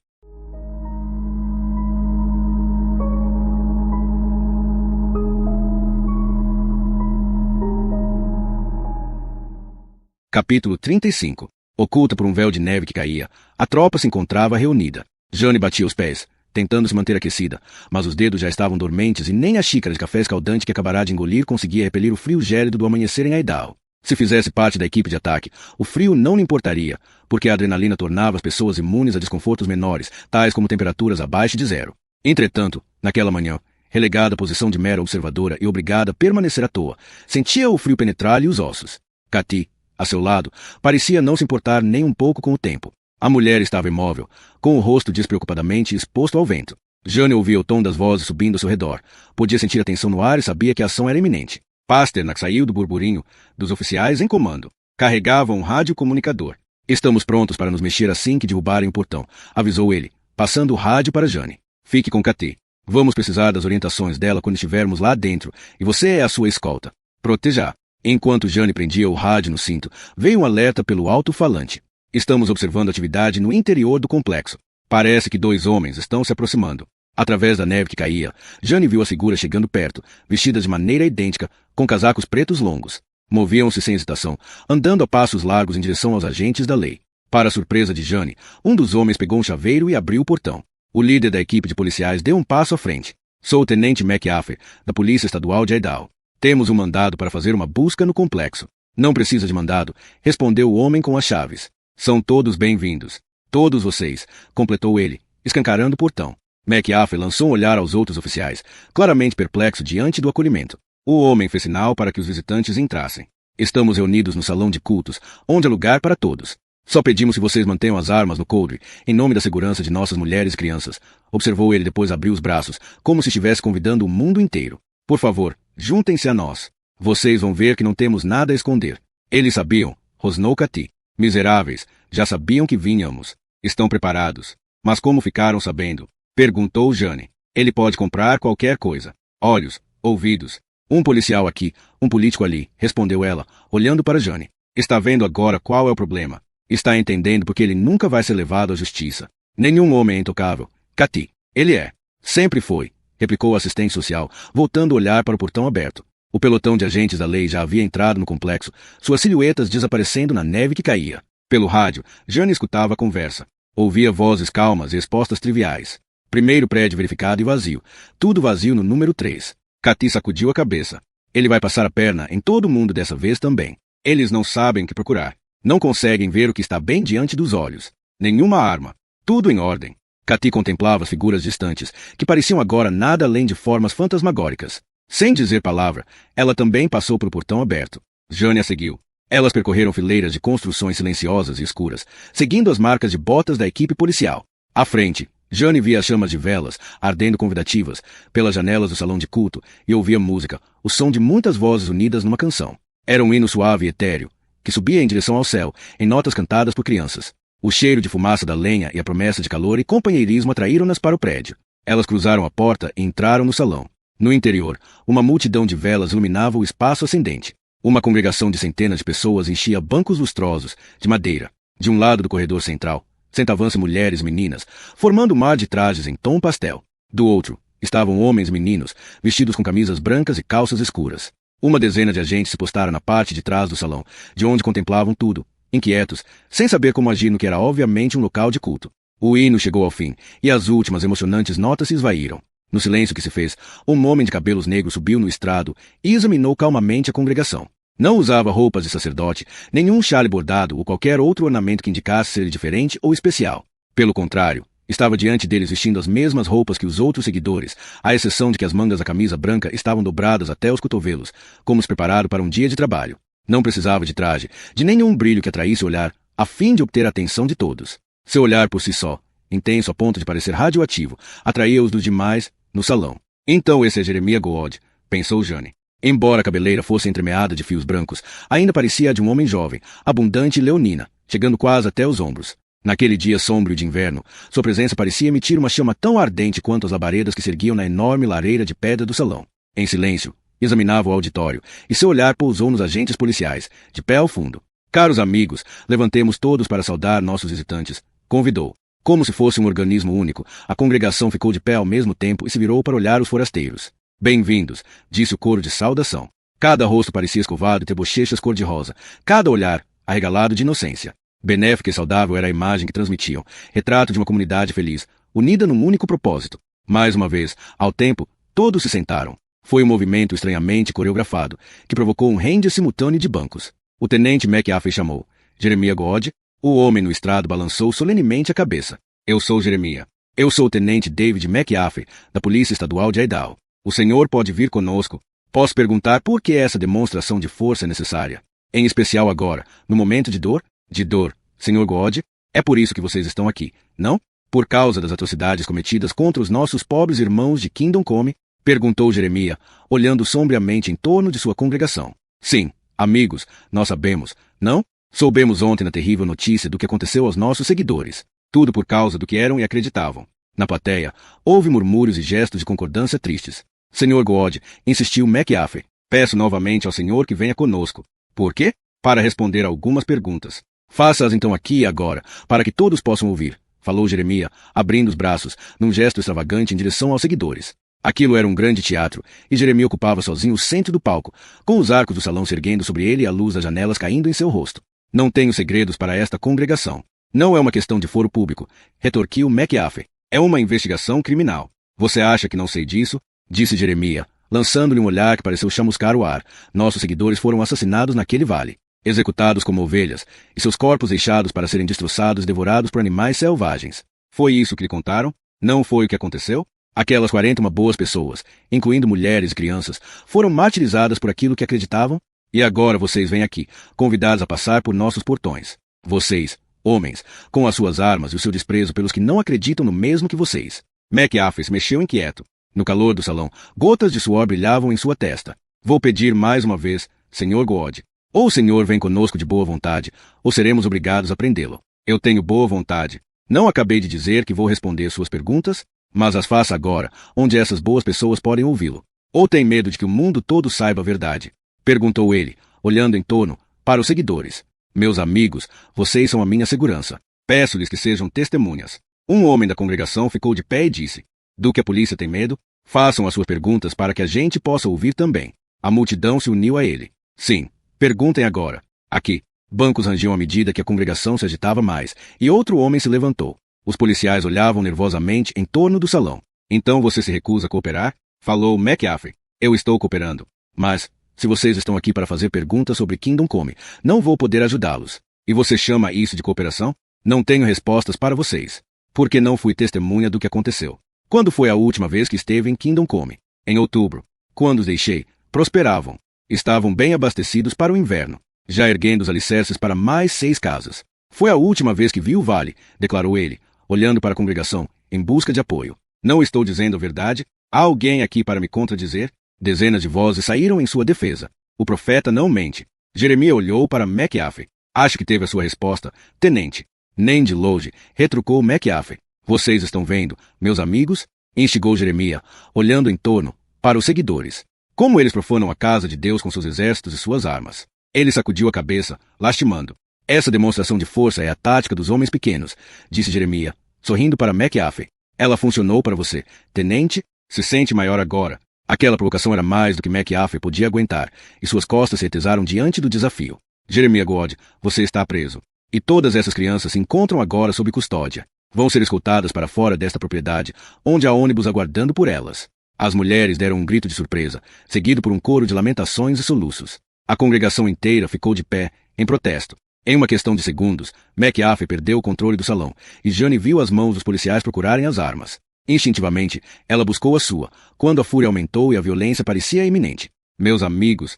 Capítulo 35. Oculta por um véu de neve que caía, a tropa se encontrava reunida. Jane batia os pés, tentando se manter aquecida, mas os dedos já estavam dormentes e nem a xícara de café escaldante que acabará de engolir conseguia repelir o frio gélido do amanhecer em Idaho. Se fizesse parte da equipe de ataque, o frio não lhe importaria, porque a adrenalina tornava as pessoas imunes a desconfortos menores, tais como temperaturas abaixo de zero. Entretanto, naquela manhã, relegada à posição de mera observadora e obrigada a permanecer à toa, sentia o frio penetrar-lhe os ossos. Cathy, a seu lado, parecia não se importar nem um pouco com o tempo. A mulher estava imóvel, com o rosto despreocupadamente exposto ao vento. Jane ouvia o tom das vozes subindo ao seu redor. Podia sentir a tensão no ar e sabia que a ação era iminente. Pasternak saiu do burburinho dos oficiais em comando. Carregava um radiocomunicador. Estamos prontos para nos mexer assim que derrubarem o portão, avisou ele, passando o rádio para Jane. Fique com Cathy. Vamos precisar das orientações dela quando estivermos lá dentro, e você é a sua escolta. Proteja. Enquanto Jane prendia o rádio no cinto, veio um alerta pelo alto-falante. Estamos observando atividade no interior do complexo. Parece que 2 homens estão se aproximando. Através da neve que caía, Jane viu as figuras chegando perto, vestidas de maneira idêntica, com casacos pretos longos. Moviam-se sem hesitação, andando a passos largos em direção aos agentes da lei. Para a surpresa de Jane, um dos homens pegou um chaveiro e abriu o portão. O líder da equipe de policiais deu um passo à frente. Sou o tenente McAfee, da Polícia Estadual de Idaho. Temos um mandado para fazer uma busca no complexo. Não precisa de mandado, respondeu o homem com as chaves. São todos bem-vindos. Todos vocês, completou ele, escancarando o portão. McAfee lançou um olhar aos outros oficiais, claramente perplexo diante do acolhimento. O homem fez sinal para que os visitantes entrassem. Estamos reunidos no salão de cultos, onde há lugar para todos. Só pedimos que vocês mantenham as armas no coldre, em nome da segurança de nossas mulheres e crianças. Observou ele depois abrir os braços, como se estivesse convidando o mundo inteiro. Por favor, juntem-se a nós. Vocês vão ver que não temos nada a esconder. Eles sabiam, rosnou Cathy. Miseráveis, já sabiam que vínhamos. Estão preparados. Mas como ficaram sabendo? Perguntou Jane. Ele pode comprar qualquer coisa. Olhos, ouvidos. Um policial aqui, um político ali, respondeu ela, olhando para Jane. Está vendo agora qual é o problema. Está entendendo porque ele nunca vai ser levado à justiça. Nenhum homem é intocável. Cathy, ele é. Sempre foi, replicou o assistente social, voltando a olhar para o portão aberto. O pelotão de agentes da lei já havia entrado no complexo, suas silhuetas desaparecendo na neve que caía. Pelo rádio, Jane escutava a conversa. Ouvia vozes calmas e respostas triviais. Primeiro prédio verificado e vazio. Tudo vazio no número 3. Cathy sacudiu a cabeça. Ele vai passar a perna em todo mundo dessa vez também. Eles não sabem o que procurar. Não conseguem ver o que está bem diante dos olhos. Nenhuma arma. Tudo em ordem. Cathy contemplava as figuras distantes, que pareciam agora nada além de formas fantasmagóricas. Sem dizer palavra, ela também passou pelo portão aberto. Jane a seguiu. Elas percorreram fileiras de construções silenciosas e escuras, seguindo as marcas de botas da equipe policial. À frente, Jane via as chamas de velas, ardendo convidativas, pelas janelas do salão de culto, e ouvia música, o som de muitas vozes unidas numa canção. Era um hino suave e etéreo, que subia em direção ao céu, em notas cantadas por crianças. O cheiro de fumaça da lenha e a promessa de calor e companheirismo atraíram-nas para o prédio. Elas cruzaram a porta e entraram no salão. No interior, uma multidão de velas iluminava o espaço ascendente. Uma congregação de centenas de pessoas enchia bancos lustrosos, de madeira. De um lado do corredor central, sentavam-se mulheres e meninas, formando um mar de trajes em tom pastel. Do outro, estavam homens e meninos, vestidos com camisas brancas e calças escuras. Uma dezena de agentes se postaram na parte de trás do salão, de onde contemplavam tudo, inquietos, sem saber como agir no que era obviamente um local de culto. O hino chegou ao fim, e as últimas emocionantes notas se esvaíram. No silêncio que se fez, um homem de cabelos negros subiu no estrado e examinou calmamente a congregação. Não usava roupas de sacerdote, nenhum chale bordado ou qualquer outro ornamento que indicasse ser diferente ou especial. Pelo contrário, estava diante deles vestindo as mesmas roupas que os outros seguidores, à exceção de que as mangas da camisa branca estavam dobradas até os cotovelos, como se preparado para um dia de trabalho. Não precisava de traje, de nenhum brilho que atraísse o olhar, a fim de obter a atenção de todos. Seu olhar por si só, intenso a ponto de parecer radioativo, atraía-os dos demais no salão. Então esse é Jeremiah Goode, pensou Jane. Embora a cabeleira fosse entremeada de fios brancos, ainda parecia a de um homem jovem, abundante e leonina, chegando quase até os ombros. Naquele dia sombrio de inverno, sua presença parecia emitir uma chama tão ardente quanto as labaredas que se erguiam na enorme lareira de pedra do salão. Em silêncio, examinava o auditório, e seu olhar pousou nos agentes policiais, de pé ao fundo. Caros amigos, levantemos todos para saudar nossos visitantes, convidou. Como se fosse um organismo único, a congregação ficou de pé ao mesmo tempo e se virou para olhar os forasteiros. Bem-vindos, disse o coro de saudação. Cada rosto parecia escovado e ter bochechas cor-de-rosa, cada olhar arregalado de inocência. Benéfica e saudável era a imagem que transmitiam, retrato de uma comunidade feliz, unida num único propósito. Mais uma vez, ao tempo, todos se sentaram. Foi um movimento estranhamente coreografado, que provocou um rende simultâneo de bancos. O tenente McAfee chamou. Jeremiah Goode. O homem no estrado balançou solenemente a cabeça. Eu sou Jeremiah. Eu sou o tenente David McAfee, da Polícia Estadual de Idaho. O senhor pode vir conosco. Posso perguntar por que essa demonstração de força é necessária? Em especial agora, no momento de dor? De dor, senhor Goode? É por isso que vocês estão aqui, não? Por causa das atrocidades cometidas contra os nossos pobres irmãos de Kingdom Come? Perguntou Jeremiah, olhando sombriamente em torno de sua congregação. Sim, amigos, nós sabemos, não? Soubemos ontem na terrível notícia do que aconteceu aos nossos seguidores. Tudo por causa do que eram e acreditavam. Na plateia, houve murmúrios e gestos de concordância tristes. Senhor Goode, insistiu McAfee. Peço novamente ao senhor que venha conosco. Por quê? Para responder algumas perguntas. Faça-as então aqui e agora, para que todos possam ouvir, falou Jeremiah, abrindo os braços, num gesto extravagante em direção aos seguidores. Aquilo era um grande teatro, e Jeremiah ocupava sozinho o centro do palco, com os arcos do salão se erguendo sobre ele e a luz das janelas caindo em seu rosto. Não tenho segredos para esta congregação. Não é uma questão de foro público, retorquiu McAfee. É uma investigação criminal. Você acha que não sei disso? Disse Jeremiah, lançando-lhe um olhar que pareceu chamuscar o ar. Nossos seguidores foram assassinados naquele vale. executados como ovelhas, e seus corpos deixados para serem destroçados e devorados por animais selvagens. Foi isso que lhe contaram? Não foi o que aconteceu? Aquelas 41 boas pessoas, incluindo mulheres e crianças, foram martirizadas por aquilo que acreditavam? E agora vocês vêm aqui, convidados a passar por nossos portões. Vocês, homens, com as suas armas e o seu desprezo pelos que não acreditam no mesmo que vocês. McAfee se mexeu inquieto. No calor do salão, gotas de suor brilhavam em sua testa. Vou pedir mais uma vez, Sr. God. Ou o senhor vem conosco de boa vontade, ou seremos obrigados a prendê-lo. Eu tenho boa vontade. Não acabei de dizer que vou responder suas perguntas, mas as faça agora, onde essas boas pessoas podem ouvi-lo. Ou tem medo de que o mundo todo saiba a verdade? Perguntou ele, olhando em torno, para os seguidores. Meus amigos, vocês são a minha segurança. Peço-lhes que sejam testemunhas. Um homem da congregação ficou de pé e disse: do que a polícia tem medo? Façam as suas perguntas para que a gente possa ouvir também. A multidão se uniu a ele. Sim, perguntem agora. Aqui. Bancos rangiam à medida que a congregação se agitava mais, e outro homem se levantou. Os policiais olhavam nervosamente em torno do salão. Então você se recusa a cooperar? Falou McAfee. Eu estou cooperando. Mas, se vocês estão aqui para fazer perguntas sobre Kingdom Come, não vou poder ajudá-los. E você chama isso de cooperação? Não tenho respostas para vocês. Porque não fui testemunha do que aconteceu. Quando foi a última vez que esteve em Kingdom Come? Em outubro. Quando os deixei, prosperavam. Estavam bem abastecidos para o inverno, já erguendo os alicerces para mais 6 casas. Foi a última vez que vi o vale, declarou ele, olhando para a congregação, em busca de apoio. Não estou dizendo a verdade? Há alguém aqui para me contradizer? Dezenas de vozes saíram em sua defesa. O profeta não mente. Jeremias olhou para McAfee. Acho que teve a sua resposta, tenente. Nem de longe, retrucou McAfee. Vocês estão vendo, meus amigos? Instigou Jeremias, olhando em torno, para os seguidores. Como eles profanam a casa de Deus com seus exércitos e suas armas. Ele sacudiu a cabeça, lastimando. Essa demonstração de força é a tática dos homens pequenos, disse Jeremias, sorrindo para McAfee. Ela funcionou para você, tenente? Se sente maior agora. Aquela provocação era mais do que McAfee podia aguentar, e suas costas se retesaram diante do desafio. Jeremias God, você está preso. E todas essas crianças se encontram agora sob custódia. Vão ser escoltadas para fora desta propriedade, onde há ônibus aguardando por elas. As mulheres deram um grito de surpresa, seguido por um coro de lamentações e soluços. A congregação inteira ficou de pé, em protesto. Em uma questão de segundos, McAfee perdeu o controle do salão, e Jane viu as mãos dos policiais procurarem as armas. Instintivamente, ela buscou a sua, quando a fúria aumentou e a violência parecia iminente. Meus amigos,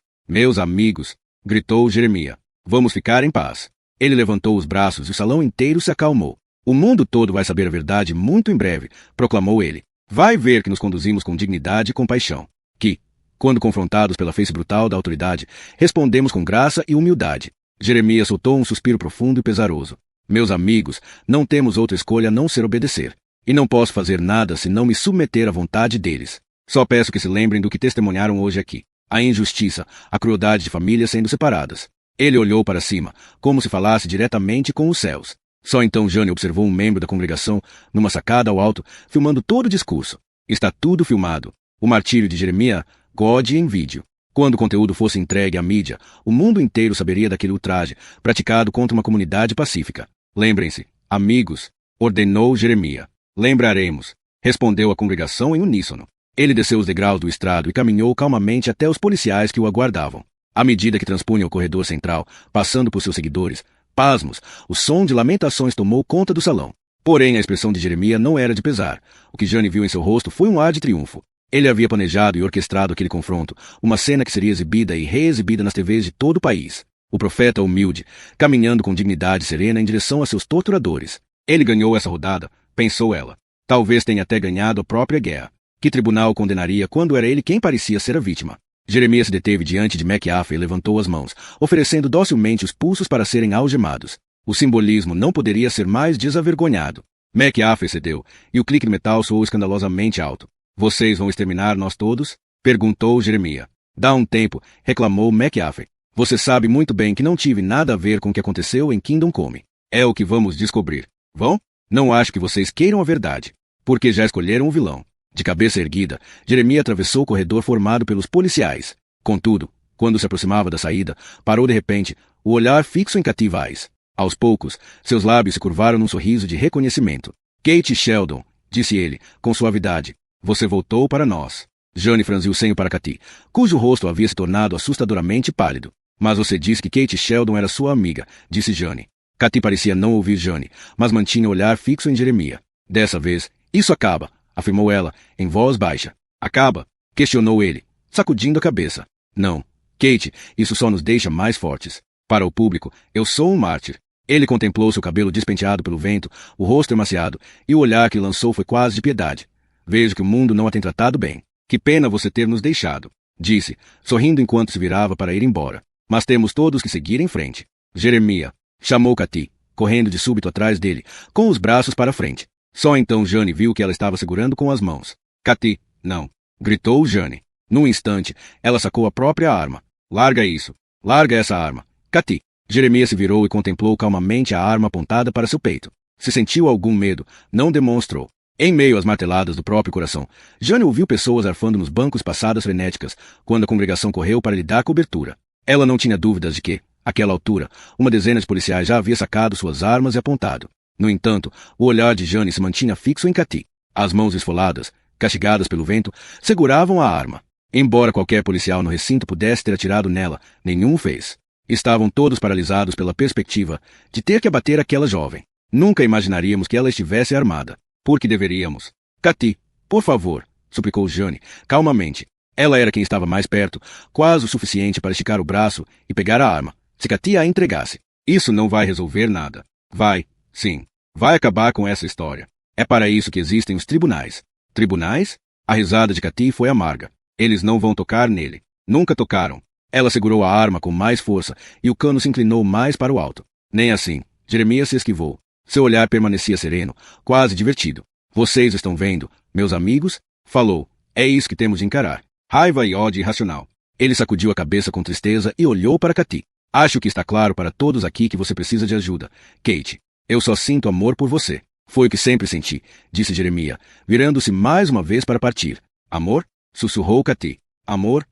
gritou Jeremias. Vamos ficar em paz. Ele levantou os braços e o salão inteiro se acalmou. O mundo todo vai saber a verdade muito em breve, proclamou ele. Vai ver que nos conduzimos com dignidade e compaixão. Que, quando confrontados pela face brutal da autoridade, respondemos com graça e humildade. Jeremias soltou um suspiro profundo e pesaroso. Meus amigos, não temos outra escolha a não ser obedecer. E não posso fazer nada se não me submeter à vontade deles. Só peço que se lembrem do que testemunharam hoje aqui. A injustiça, a crueldade de famílias sendo separadas. Ele olhou para cima, como se falasse diretamente com os céus. Só então Jane observou um membro da congregação, numa sacada ao alto, filmando todo o discurso. Está tudo filmado. O martírio de Jeremias God em vídeo. Quando o conteúdo fosse entregue à mídia, o mundo inteiro saberia daquele ultraje, praticado contra uma comunidade pacífica. Lembrem-se, amigos, ordenou Jeremias. Lembraremos, respondeu a congregação em uníssono. Ele desceu os degraus do estrado e caminhou calmamente até os policiais que o aguardavam. À medida que transpunha o corredor central, passando por seus seguidores, pasmos, o som de lamentações tomou conta do salão. Porém, a expressão de Jeremias não era de pesar. O que Jane viu em seu rosto foi um ar de triunfo. Ele havia planejado e orquestrado aquele confronto, uma cena que seria exibida e reexibida nas TVs de todo o país. O profeta humilde, caminhando com dignidade serena em direção a seus torturadores. Ele ganhou essa rodada, pensou ela. Talvez tenha até ganhado a própria guerra. Que tribunal o condenaria quando era ele quem parecia ser a vítima? Jeremias se deteve diante de McAfee e levantou as mãos, oferecendo docilmente os pulsos para serem algemados. O simbolismo não poderia ser mais desavergonhado. McAfee cedeu, e o clique de metal soou escandalosamente alto. Vocês vão exterminar nós todos? Perguntou Jeremias. Dá um tempo, reclamou McAfee. Você sabe muito bem que não tive nada a ver com o que aconteceu em Kingdom Come. É o que vamos descobrir. Vão? Não acho que vocês queiram a verdade, porque já escolheram o vilão. De cabeça erguida, Jeremias atravessou o corredor formado pelos policiais. Contudo, quando se aproximava da saída, parou de repente, o olhar fixo em Cativais. Aos poucos, seus lábios se curvaram num sorriso de reconhecimento. Kate Sheldon, disse ele, com suavidade, você voltou para nós. Jane franziu o senho para Cati, cujo rosto havia se tornado assustadoramente pálido. Mas você disse que Kate Sheldon era sua amiga, disse Jane. Katy parecia não ouvir Jane, mas mantinha o olhar fixo em Jeremiah. Dessa vez, isso acaba, afirmou ela, em voz baixa. Acaba? Questionou ele, sacudindo a cabeça. Não, Kate, isso só nos deixa mais fortes. Para o público, eu sou um mártir. Ele contemplou seu cabelo despenteado pelo vento, o rosto emaciado, e o olhar que lançou foi quase de piedade. Vejo que o mundo não a tem tratado bem. Que pena você ter nos deixado, disse, sorrindo enquanto se virava para ir embora. Mas temos todos que seguir em frente. Jeremiah, chamou Katy, correndo de súbito atrás dele, com os braços para frente. Só então Jane viu que ela estava segurando com as mãos. Katy, não, gritou Jane. Num instante, ela sacou a própria arma. Larga isso. Larga essa arma. Katy. Jeremiah se virou e contemplou calmamente a arma apontada para seu peito. Se sentiu algum medo, não demonstrou. Em meio às marteladas do próprio coração, Jane ouviu pessoas arfando nos bancos passadas frenéticas, quando a congregação correu para lhe dar cobertura. Ela não tinha dúvidas de que, àquela altura, uma dezena de policiais já havia sacado suas armas e apontado. No entanto, o olhar de Jane se mantinha fixo em Katy. As mãos esfoladas, castigadas pelo vento, seguravam a arma. Embora qualquer policial no recinto pudesse ter atirado nela, nenhum o fez. Estavam todos paralisados pela perspectiva de ter que abater aquela jovem. Nunca imaginaríamos que ela estivesse armada. Por que deveríamos? Katy, por favor, suplicou Jane, calmamente. Ela era quem estava mais perto, quase o suficiente para esticar o braço e pegar a arma. Se Katy a entregasse, isso não vai resolver nada. Vai, sim, vai acabar com essa história. É para isso que existem os tribunais. Tribunais? A risada de Katy foi amarga. Eles não vão tocar nele. Nunca tocaram. Ela segurou a arma com mais força e o cano se inclinou mais para o alto. Nem assim. Jeremiah se esquivou. Seu olhar permanecia sereno, quase divertido. Vocês estão vendo, meus amigos? Falou. É isso que temos de encarar. Raiva e ódio irracional. Ele sacudiu a cabeça com tristeza e olhou para Katy. Acho que está claro para todos aqui que você precisa de ajuda. Kate, eu só sinto amor por você. Foi o que sempre senti, disse Jeremiah, virando-se mais uma vez para partir. Amor? Sussurrou Katy. Amor?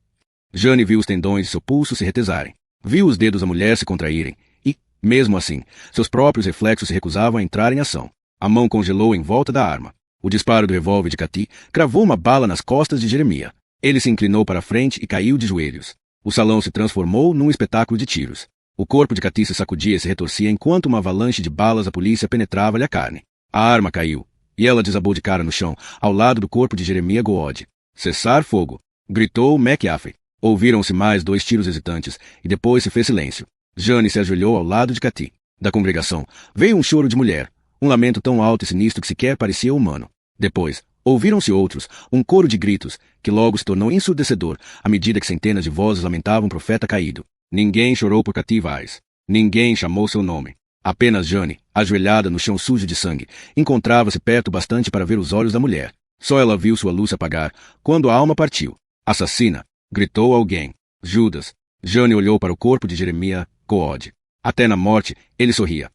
Jane viu os tendões de seu pulso se retesarem. Viu os dedos da mulher se contraírem. E, mesmo assim, seus próprios reflexos se recusavam a entrar em ação. A mão congelou em volta da arma. O disparo do revólver de Katy cravou uma bala nas costas de Jeremiah. Ele se inclinou para a frente e caiu de joelhos. O salão se transformou num espetáculo de tiros. O corpo de Katy se sacudia e se retorcia enquanto uma avalanche de balas da polícia penetrava-lhe a carne. A arma caiu, e ela desabou de cara no chão, ao lado do corpo de Jeremiah Goode. Cessar fogo! Gritou McAfee. Ouviram-se mais 2 tiros hesitantes, e depois se fez silêncio. Jane se ajoelhou ao lado de Katy. Da congregação, veio um choro de mulher, um lamento tão alto e sinistro que sequer parecia humano. Depois, ouviram-se outros, um coro de gritos, que logo se tornou ensurdecedor, à medida que centenas de vozes lamentavam o profeta caído. Ninguém chorou por Katy Weiss. Ninguém chamou seu nome. Apenas Jane, ajoelhada no chão sujo de sangue, encontrava-se perto bastante para ver os olhos da mulher. Só ela viu sua luz se apagar, quando a alma partiu. Assassina! Gritou alguém. Judas. Jane olhou para o corpo de Jeremiah Goode. Até na morte, ele sorria.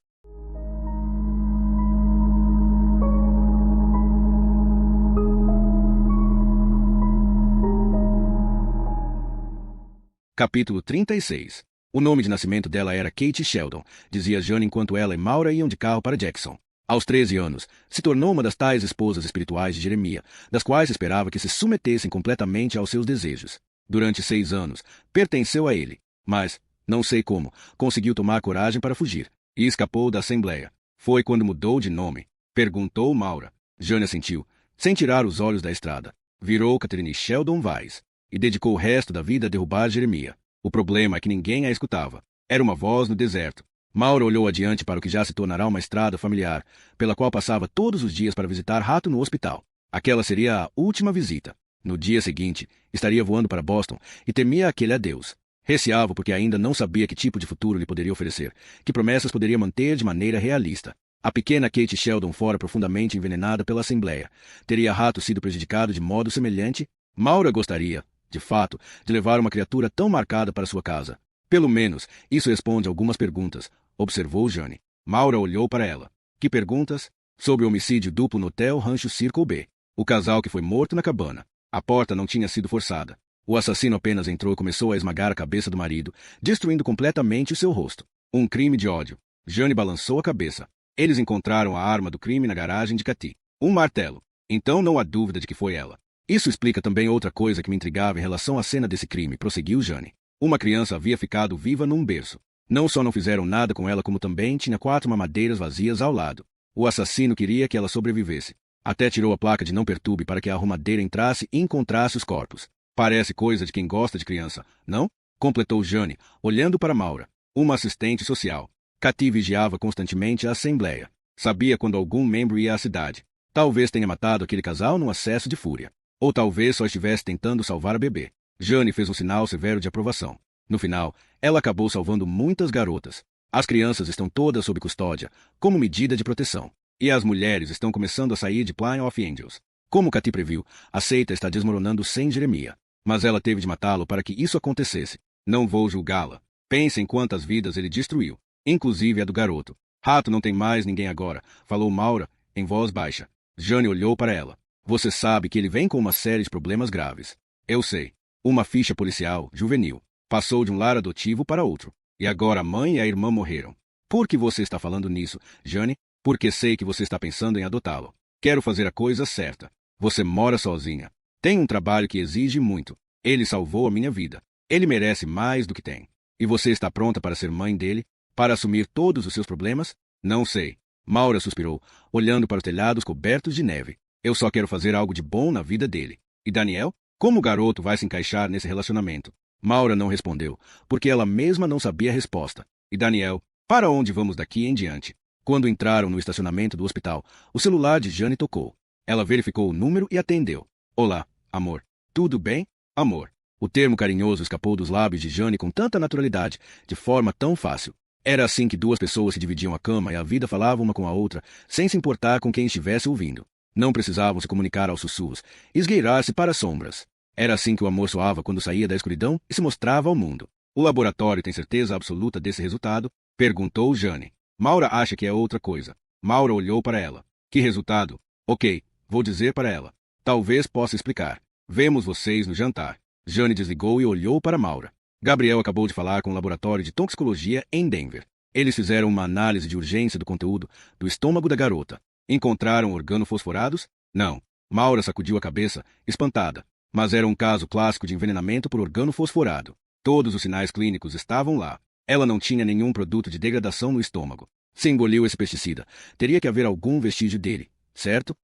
Capítulo 36. O nome de nascimento dela era Kate Sheldon, dizia Jane enquanto ela e Maura iam de carro para Jackson. Aos 13 anos, se tornou uma das tais esposas espirituais de Jeremiah, das quais esperava que se submetessem completamente aos seus desejos. Durante 6 anos, pertenceu a ele, mas, não sei como, conseguiu tomar coragem para fugir, e escapou da Assembleia. Foi quando mudou de nome? Perguntou Maura. Jane assentiu, sem tirar os olhos da estrada. Virou Catherine Sheldon Weiss, e dedicou o resto da vida a derrubar Jeremiah. O problema é que ninguém a escutava. Era uma voz no deserto. Maura olhou adiante para o que já se tornará uma estrada familiar, pela qual passava todos os dias para visitar Rato no hospital. Aquela seria a última visita. No dia seguinte, estaria voando para Boston e temia aquele adeus. Receava porque ainda não sabia que tipo de futuro lhe poderia oferecer, que promessas poderia manter de maneira realista. A pequena Kate Sheldon fora profundamente envenenada pela Assembleia. Teria Rato sido prejudicado de modo semelhante? Maura gostaria, de fato, de levar uma criatura tão marcada para sua casa. Pelo menos, isso responde algumas perguntas, observou Jane. Maura olhou para ela. Que perguntas? Sobre o homicídio duplo no hotel Rancho Circle B. O casal que foi morto na cabana. A porta não tinha sido forçada. O assassino apenas entrou e começou a esmagar a cabeça do marido, destruindo completamente o seu rosto. Um crime de ódio. Jane balançou a cabeça. Eles encontraram a arma do crime na garagem de Katy. Um martelo. Então não há dúvida de que foi ela. Isso explica também outra coisa que me intrigava em relação à cena desse crime, prosseguiu Jane. Uma criança havia ficado viva num berço. Não só não fizeram nada com ela, como também tinha 4 mamadeiras vazias ao lado. O assassino queria que ela sobrevivesse. Até tirou a placa de não perturbe para que a arrumadeira entrasse e encontrasse os corpos. Parece coisa de quem gosta de criança, não? Completou Jane, olhando para Maura, uma assistente social. Cathy vigiava constantemente a assembleia. Sabia quando algum membro ia à cidade. Talvez tenha matado aquele casal num acesso de fúria. Ou talvez só estivesse tentando salvar a bebê. Jane fez um sinal severo de aprovação. No final, ela acabou salvando muitas garotas. As crianças estão todas sob custódia, como medida de proteção. E as mulheres estão começando a sair de Plain of Angels. Como Cathy previu, a seita está desmoronando sem Jeremiah. Mas ela teve de matá-lo para que isso acontecesse. Não vou julgá-la. Pense em quantas vidas ele destruiu, inclusive a do garoto. Rato não tem mais ninguém agora, falou Maura, em voz baixa. Jane olhou para ela. Você sabe que ele vem com uma série de problemas graves. Eu sei. Uma ficha policial, juvenil. Passou de um lar adotivo para outro. E agora a mãe e a irmã morreram. Por que você está falando nisso, Jane? Porque sei que você está pensando em adotá-lo. Quero fazer a coisa certa. Você mora sozinha. Tem um trabalho que exige muito. Ele salvou a minha vida. Ele merece mais do que tem. E você está pronta para ser mãe dele? Para assumir todos os seus problemas? Não sei. Maura suspirou, olhando para os telhados cobertos de neve. Eu só quero fazer algo de bom na vida dele. E Daniel? Como o garoto vai se encaixar nesse relacionamento? Maura não respondeu, porque ela mesma não sabia a resposta. E Daniel? Para onde vamos daqui em diante? Quando entraram no estacionamento do hospital, o celular de Jane tocou. Ela verificou o número e atendeu. Olá, amor. Tudo bem, amor? O termo carinhoso escapou dos lábios de Jane com tanta naturalidade, de forma tão fácil. Era assim que duas pessoas se dividiam a cama e a vida falavam uma com a outra, sem se importar com quem estivesse ouvindo. Não precisavam se comunicar aos sussurros, esgueirar-se para as sombras. Era assim que o amor soava quando saía da escuridão e se mostrava ao mundo. O laboratório tem certeza absoluta desse resultado? Perguntou Jane. Maura acha que é outra coisa. Maura olhou para ela. Que resultado? Ok, vou dizer para ela. Talvez possa explicar. Vemos vocês no jantar. Jane desligou e olhou para Maura. Gabriel acabou de falar com o laboratório de toxicologia em Denver. Eles fizeram uma análise de urgência do conteúdo do estômago da garota. Encontraram organofosforados? Não. Maura sacudiu a cabeça, espantada. Mas era um caso clássico de envenenamento por organofosforado. Todos os sinais clínicos estavam lá. Ela não tinha nenhum produto de degradação no estômago. Se engoliu esse pesticida, teria que haver algum vestígio dele, certo?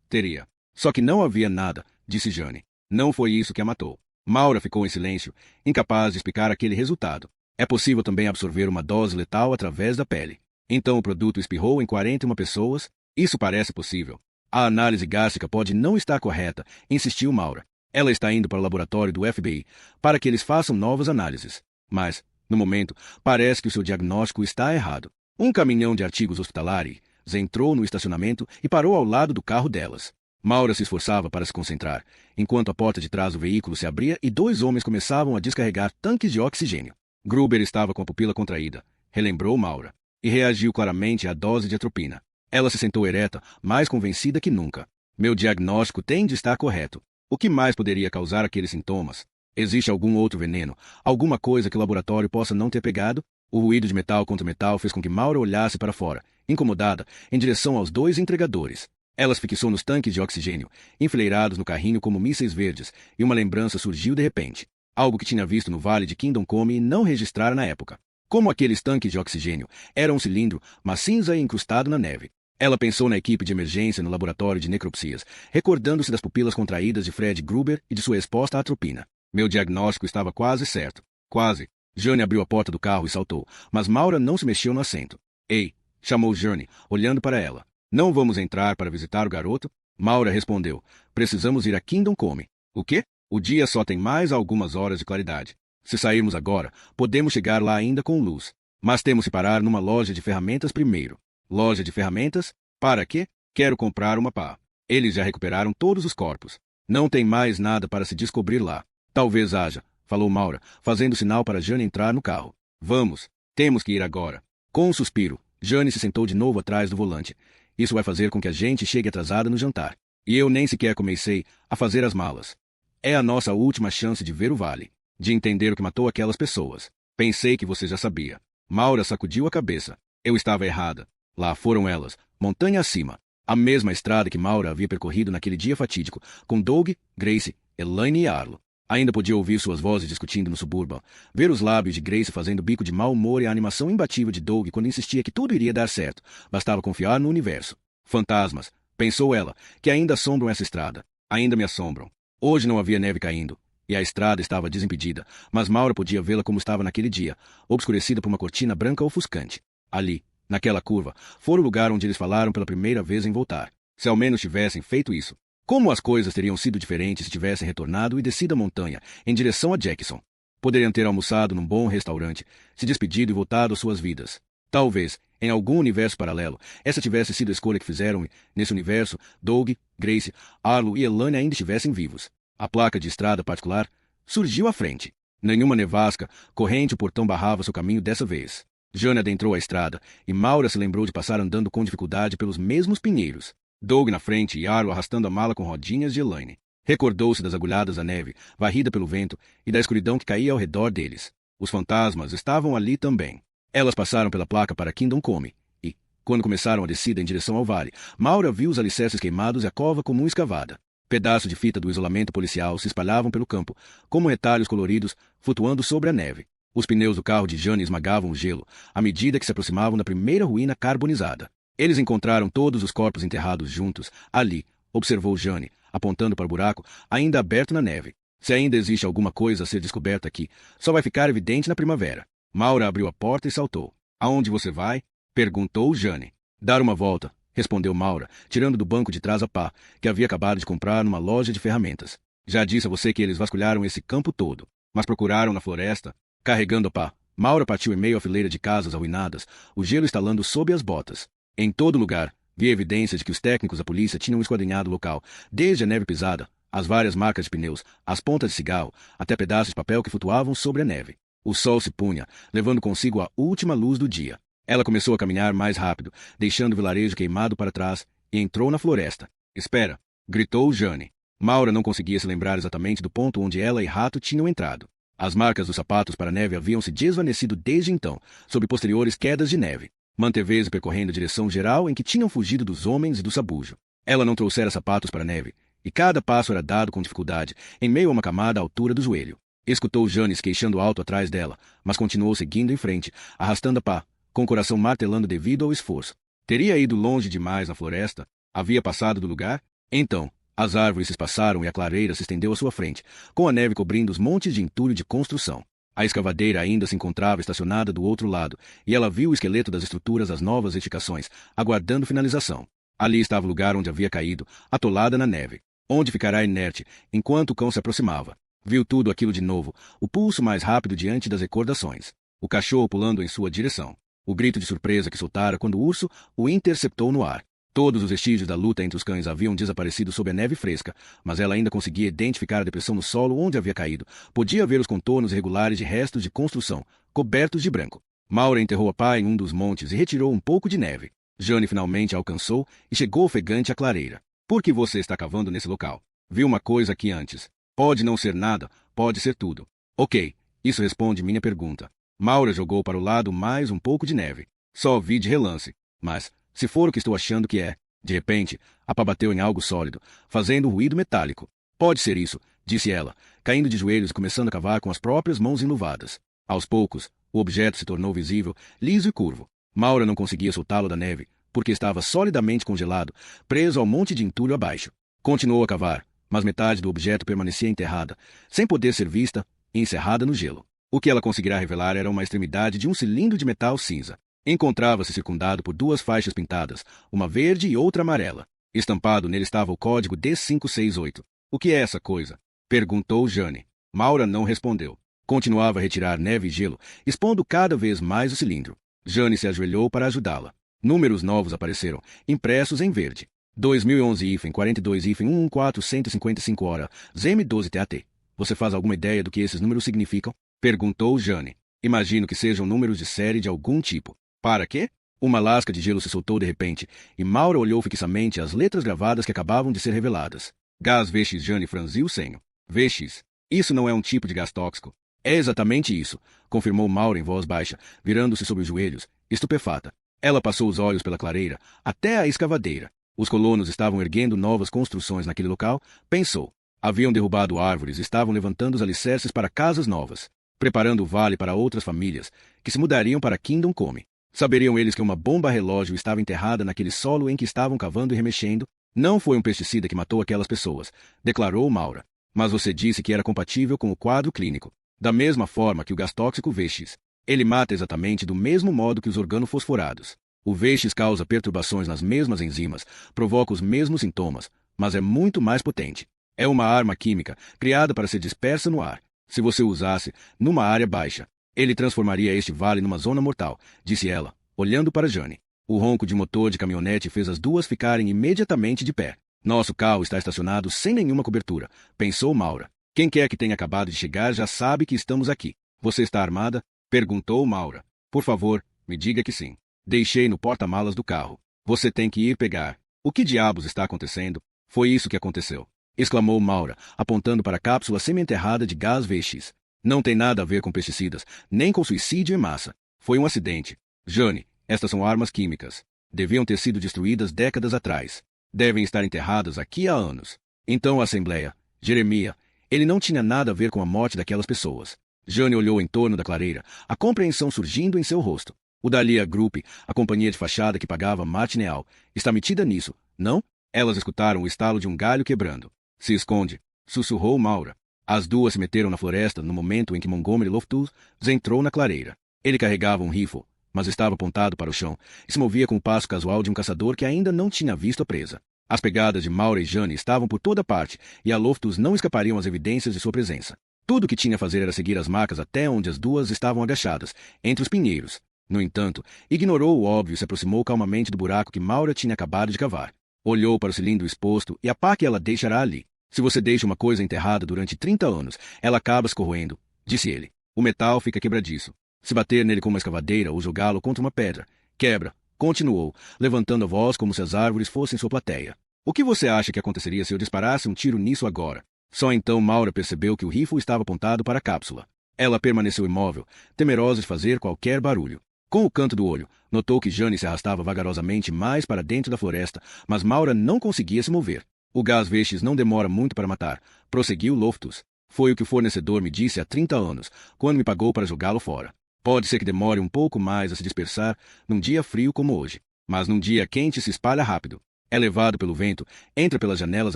Teria. Só que não havia nada, disse Jane. Não foi isso que a matou. Maura ficou em silêncio, incapaz de explicar aquele resultado. É possível também absorver uma dose letal através da pele. Então o produto espirrou em 41 pessoas? Isso parece possível. A análise gástrica pode não estar correta, insistiu Maura. Ela está indo para o laboratório do FBI para que eles façam novas análises. Mas, no momento, parece que o seu diagnóstico está errado. Um caminhão de artigos hospitalares entrou no estacionamento e parou ao lado do carro delas. Maura se esforçava para se concentrar, enquanto a porta de trás do veículo se abria e 2 homens começavam a descarregar tanques de oxigênio. Gruber estava com a pupila contraída, relembrou Maura, e reagiu claramente à dose de atropina. Ela se sentou ereta, mais convencida que nunca. Meu diagnóstico tem de estar correto. O que mais poderia causar aqueles sintomas? Existe algum outro veneno? Alguma coisa que o laboratório possa não ter pegado? O ruído de metal contra metal fez com que Maura olhasse para fora, incomodada, em direção aos 2 entregadores. Ela se fixou nos tanques de oxigênio, enfileirados no carrinho como mísseis verdes, e uma lembrança surgiu de repente. Algo que tinha visto no vale de Kingdom Come e não registrara na época. Como aqueles tanques de oxigênio, era um cilindro, mas cinza e incrustado na neve. Ela pensou na equipe de emergência no laboratório de necropsias, recordando-se das pupilas contraídas de Fred Gruber e de sua exposta à atropina. Meu diagnóstico estava quase certo. Quase. Jane abriu a porta do carro e saltou, mas Maura não se mexeu no assento. Ei, chamou Jane, olhando para ela. Não vamos entrar para visitar o garoto? Maura respondeu. Precisamos ir a Kingdom Come. O quê? O dia só tem mais algumas horas de claridade. Se sairmos agora, podemos chegar lá ainda com luz. Mas temos que parar numa loja de ferramentas primeiro. Loja de ferramentas? Para quê? Quero comprar uma pá. Eles já recuperaram todos os corpos. Não tem mais nada para se descobrir lá. Talvez haja, falou Maura, fazendo sinal para Jane entrar no carro. Vamos. Temos que ir agora. Com um suspiro, Jane se sentou de novo atrás do volante. Isso vai fazer com que a gente chegue atrasada no jantar. E eu nem sequer comecei a fazer as malas. É a nossa última chance de ver o vale. De entender o que matou aquelas pessoas. Pensei que você já sabia. Maura sacudiu a cabeça. Eu estava errada. Lá foram elas, montanha acima. A mesma estrada que Maura havia percorrido naquele dia fatídico, com Doug, Grace, Elaine e Arlo. Ainda podia ouvir suas vozes discutindo no subúrbio, ver os lábios de Grace fazendo bico de mau humor e a animação imbatível de Doug quando insistia que tudo iria dar certo. Bastava confiar no universo. Fantasmas, pensou ela, que ainda assombram essa estrada. Ainda me assombram. Hoje não havia neve caindo, e a estrada estava desimpedida, mas Maura podia vê-la como estava naquele dia, obscurecida por uma cortina branca ofuscante. Ali, naquela curva, fora o lugar onde eles falaram pela primeira vez em voltar. Se ao menos tivessem feito isso. Como as coisas teriam sido diferentes se tivessem retornado e descido a montanha, em direção a Jackson. Poderiam ter almoçado num bom restaurante, se despedido e voltado às suas vidas. Talvez, em algum universo paralelo, essa tivesse sido a escolha que fizeram e, nesse universo, Doug, Grace, Arlo e Elaine ainda estivessem vivos. A placa de estrada particular surgiu à frente. Nenhuma nevasca, corrente ou portão barrava seu caminho dessa vez. Jane adentrou a estrada, e Maura se lembrou de passar andando com dificuldade pelos mesmos pinheiros. Doug na frente e Arlo arrastando a mala com rodinhas de Elaine. Recordou-se das agulhadas da neve, varrida pelo vento, e da escuridão que caía ao redor deles. Os fantasmas estavam ali também. Elas passaram pela placa para Kingdom Come, e, quando começaram a descida em direção ao vale, Maura viu os alicerces queimados e a cova comum escavada. Pedaços de fita do isolamento policial se espalhavam pelo campo, como retalhos coloridos, flutuando sobre a neve. Os pneus do carro de Jane esmagavam o gelo, à medida que se aproximavam da primeira ruína carbonizada. Eles encontraram todos os corpos enterrados juntos, ali, observou Jane, apontando para o buraco, ainda aberto na neve. Se ainda existe alguma coisa a ser descoberta aqui, só vai ficar evidente na primavera. Maura abriu a porta e saltou. Aonde você vai? Perguntou Jane. Dar uma volta, respondeu Maura, tirando do banco de trás a pá, que havia acabado de comprar numa loja de ferramentas. Já disse a você que eles vasculharam esse campo todo, mas procuraram na floresta. Carregando a pá, Maura partiu em meio à fileira de casas arruinadas, o gelo estalando sob as botas. Em todo lugar, via evidências de que os técnicos da polícia tinham esquadrinhado o local, desde a neve pisada, as várias marcas de pneus, as pontas de cigarro, até pedaços de papel que flutuavam sobre a neve. O sol se punha, levando consigo a última luz do dia. Ela começou a caminhar mais rápido, deixando o vilarejo queimado para trás, e entrou na floresta. Espera! Gritou Jane. Maura não conseguia se lembrar exatamente do ponto onde ela e Rato tinham entrado. As marcas dos sapatos para a neve haviam se desvanecido desde então, sob posteriores quedas de neve. Manteve-se percorrendo a direção geral em que tinham fugido dos homens e do sabujo. Ela não trouxera sapatos para a neve, e cada passo era dado com dificuldade, em meio a uma camada à altura do joelho. Escutou Jane se queixando alto atrás dela, mas continuou seguindo em frente, arrastando a pá, com o coração martelando devido ao esforço. Teria ido longe demais na floresta? Havia passado do lugar? Então, as árvores se espaçaram e a clareira se estendeu à sua frente, com a neve cobrindo os montes de entulho de construção. A escavadeira ainda se encontrava estacionada do outro lado, e ela viu o esqueleto das estruturas das novas edificações, aguardando finalização. Ali estava o lugar onde havia caído, atolada na neve, onde ficará inerte, enquanto o cão se aproximava. Viu tudo aquilo de novo, o pulso mais rápido diante das recordações. O cachorro pulando em sua direção. O grito de surpresa que soltara quando o urso o interceptou no ar. Todos os vestígios da luta entre os cães haviam desaparecido sob a neve fresca, mas ela ainda conseguia identificar a depressão no solo onde havia caído. Podia ver os contornos irregulares de restos de construção, cobertos de branco. Maura enterrou a pá em um dos montes e retirou um pouco de neve. Jane finalmente a alcançou e chegou ofegante à clareira. Por que você está cavando nesse local? Viu uma coisa aqui antes. Pode não ser nada, pode ser tudo. Ok, isso responde minha pergunta. Maura jogou para o lado mais um pouco de neve. Só vi de relance, mas... se for o que estou achando que é. De repente, a pá bateu em algo sólido, fazendo um ruído metálico. Pode ser isso, disse ela, caindo de joelhos e começando a cavar com as próprias mãos enluvadas. Aos poucos, o objeto se tornou visível, liso e curvo. Maura não conseguia soltá-lo da neve, porque estava solidamente congelado, preso ao monte de entulho abaixo. Continuou a cavar, mas metade do objeto permanecia enterrada, sem poder ser vista, e encerrada no gelo. O que ela conseguirá revelar era uma extremidade de um cilindro de metal cinza. Encontrava-se circundado por duas faixas pintadas, uma verde e outra amarela. Estampado nele estava o código D568. O que é essa coisa? Perguntou Jane. Maura não respondeu. Continuava a retirar neve e gelo, expondo cada vez mais o cilindro. Jane se ajoelhou para ajudá-la. Números novos apareceram, impressos em verde. 2011-42-11455 hora, ZM12TAT. Você faz alguma ideia do que esses números significam? Perguntou Jane. Imagino que sejam números de série de algum tipo. Para quê? Uma lasca de gelo se soltou de repente, e Maura olhou fixamente as letras gravadas que acabavam de ser reveladas. Gás VX. Jane franziu o senho. VX. Isso não é um tipo de gás tóxico. É exatamente isso, confirmou Maura em voz baixa, virando-se sobre os joelhos, estupefata. Ela passou os olhos pela clareira, até a escavadeira. Os colonos estavam erguendo novas construções naquele local, pensou. Haviam derrubado árvores e estavam levantando os alicerces para casas novas, preparando o vale para outras famílias, que se mudariam para Kingdom Come. Saberiam eles que uma bomba relógio estava enterrada naquele solo em que estavam cavando e remexendo? Não foi um pesticida que matou aquelas pessoas, declarou Maura. Mas você disse que era compatível com o quadro clínico. Da mesma forma que o gás tóxico VX. Ele mata exatamente do mesmo modo que os organofosforados. O VX causa perturbações nas mesmas enzimas, provoca os mesmos sintomas, mas é muito mais potente. É uma arma química, criada para ser dispersa no ar. Se você o usasse numa área baixa, ele transformaria este vale numa zona mortal, disse ela, olhando para Jane. O ronco de motor de caminhonete fez as duas ficarem imediatamente de pé. Nosso carro está estacionado sem nenhuma cobertura, pensou Maura. Quem quer que tenha acabado de chegar já sabe que estamos aqui. Você está armada? Perguntou Maura. Por favor, me diga que sim. Deixei no porta-malas do carro. Você tem que ir pegar. O que diabos está acontecendo? Foi isso que aconteceu, exclamou Maura, apontando para a cápsula semi-enterrada de gás VX. Não tem nada a ver com pesticidas, nem com suicídio em massa. Foi um acidente. Jane, estas são armas químicas. Deviam ter sido destruídas décadas atrás. Devem estar enterradas aqui há anos. Então a Assembleia, Jeremiah, ele não tinha nada a ver com a morte daquelas pessoas. Jane olhou em torno da clareira, a compreensão surgindo em seu rosto. O Dahlia Group, a companhia de fachada que pagava Martineau, está metida nisso, não? Elas escutaram o estalo de um galho quebrando. Se esconde, sussurrou Maura. As duas se meteram na floresta no momento em que Montgomery Loftus entrou na clareira. Ele carregava um rifle, mas estava apontado para o chão e se movia com o passo casual de um caçador que ainda não tinha visto a presa. As pegadas de Maura e Jane estavam por toda parte e a Loftus não escapariam às evidências de sua presença. Tudo o que tinha a fazer era seguir as marcas até onde as duas estavam agachadas, entre os pinheiros. No entanto, ignorou o óbvio e se aproximou calmamente do buraco que Maura tinha acabado de cavar. Olhou para o cilindro exposto e a pá que ela deixará ali. Se você deixa uma coisa enterrada durante 30 anos, ela acaba se corroendo, disse ele. O metal fica quebradiço. Se bater nele com uma escavadeira ou jogá-lo contra uma pedra, quebra, continuou, levantando a voz como se as árvores fossem sua plateia. O que você acha que aconteceria se eu disparasse um tiro nisso agora? Só então Maura percebeu que o rifle estava apontado para a cápsula. Ela permaneceu imóvel, temerosa de fazer qualquer barulho. Com o canto do olho, notou que Jane se arrastava vagarosamente mais para dentro da floresta, mas Maura não conseguia se mover. O gás VX não demora muito para matar, prosseguiu Loftus. Foi o que o fornecedor me disse há 30 anos, quando me pagou para jogá-lo fora. Pode ser que demore um pouco mais a se dispersar num dia frio como hoje, mas num dia quente se espalha rápido. É levado pelo vento, entra pelas janelas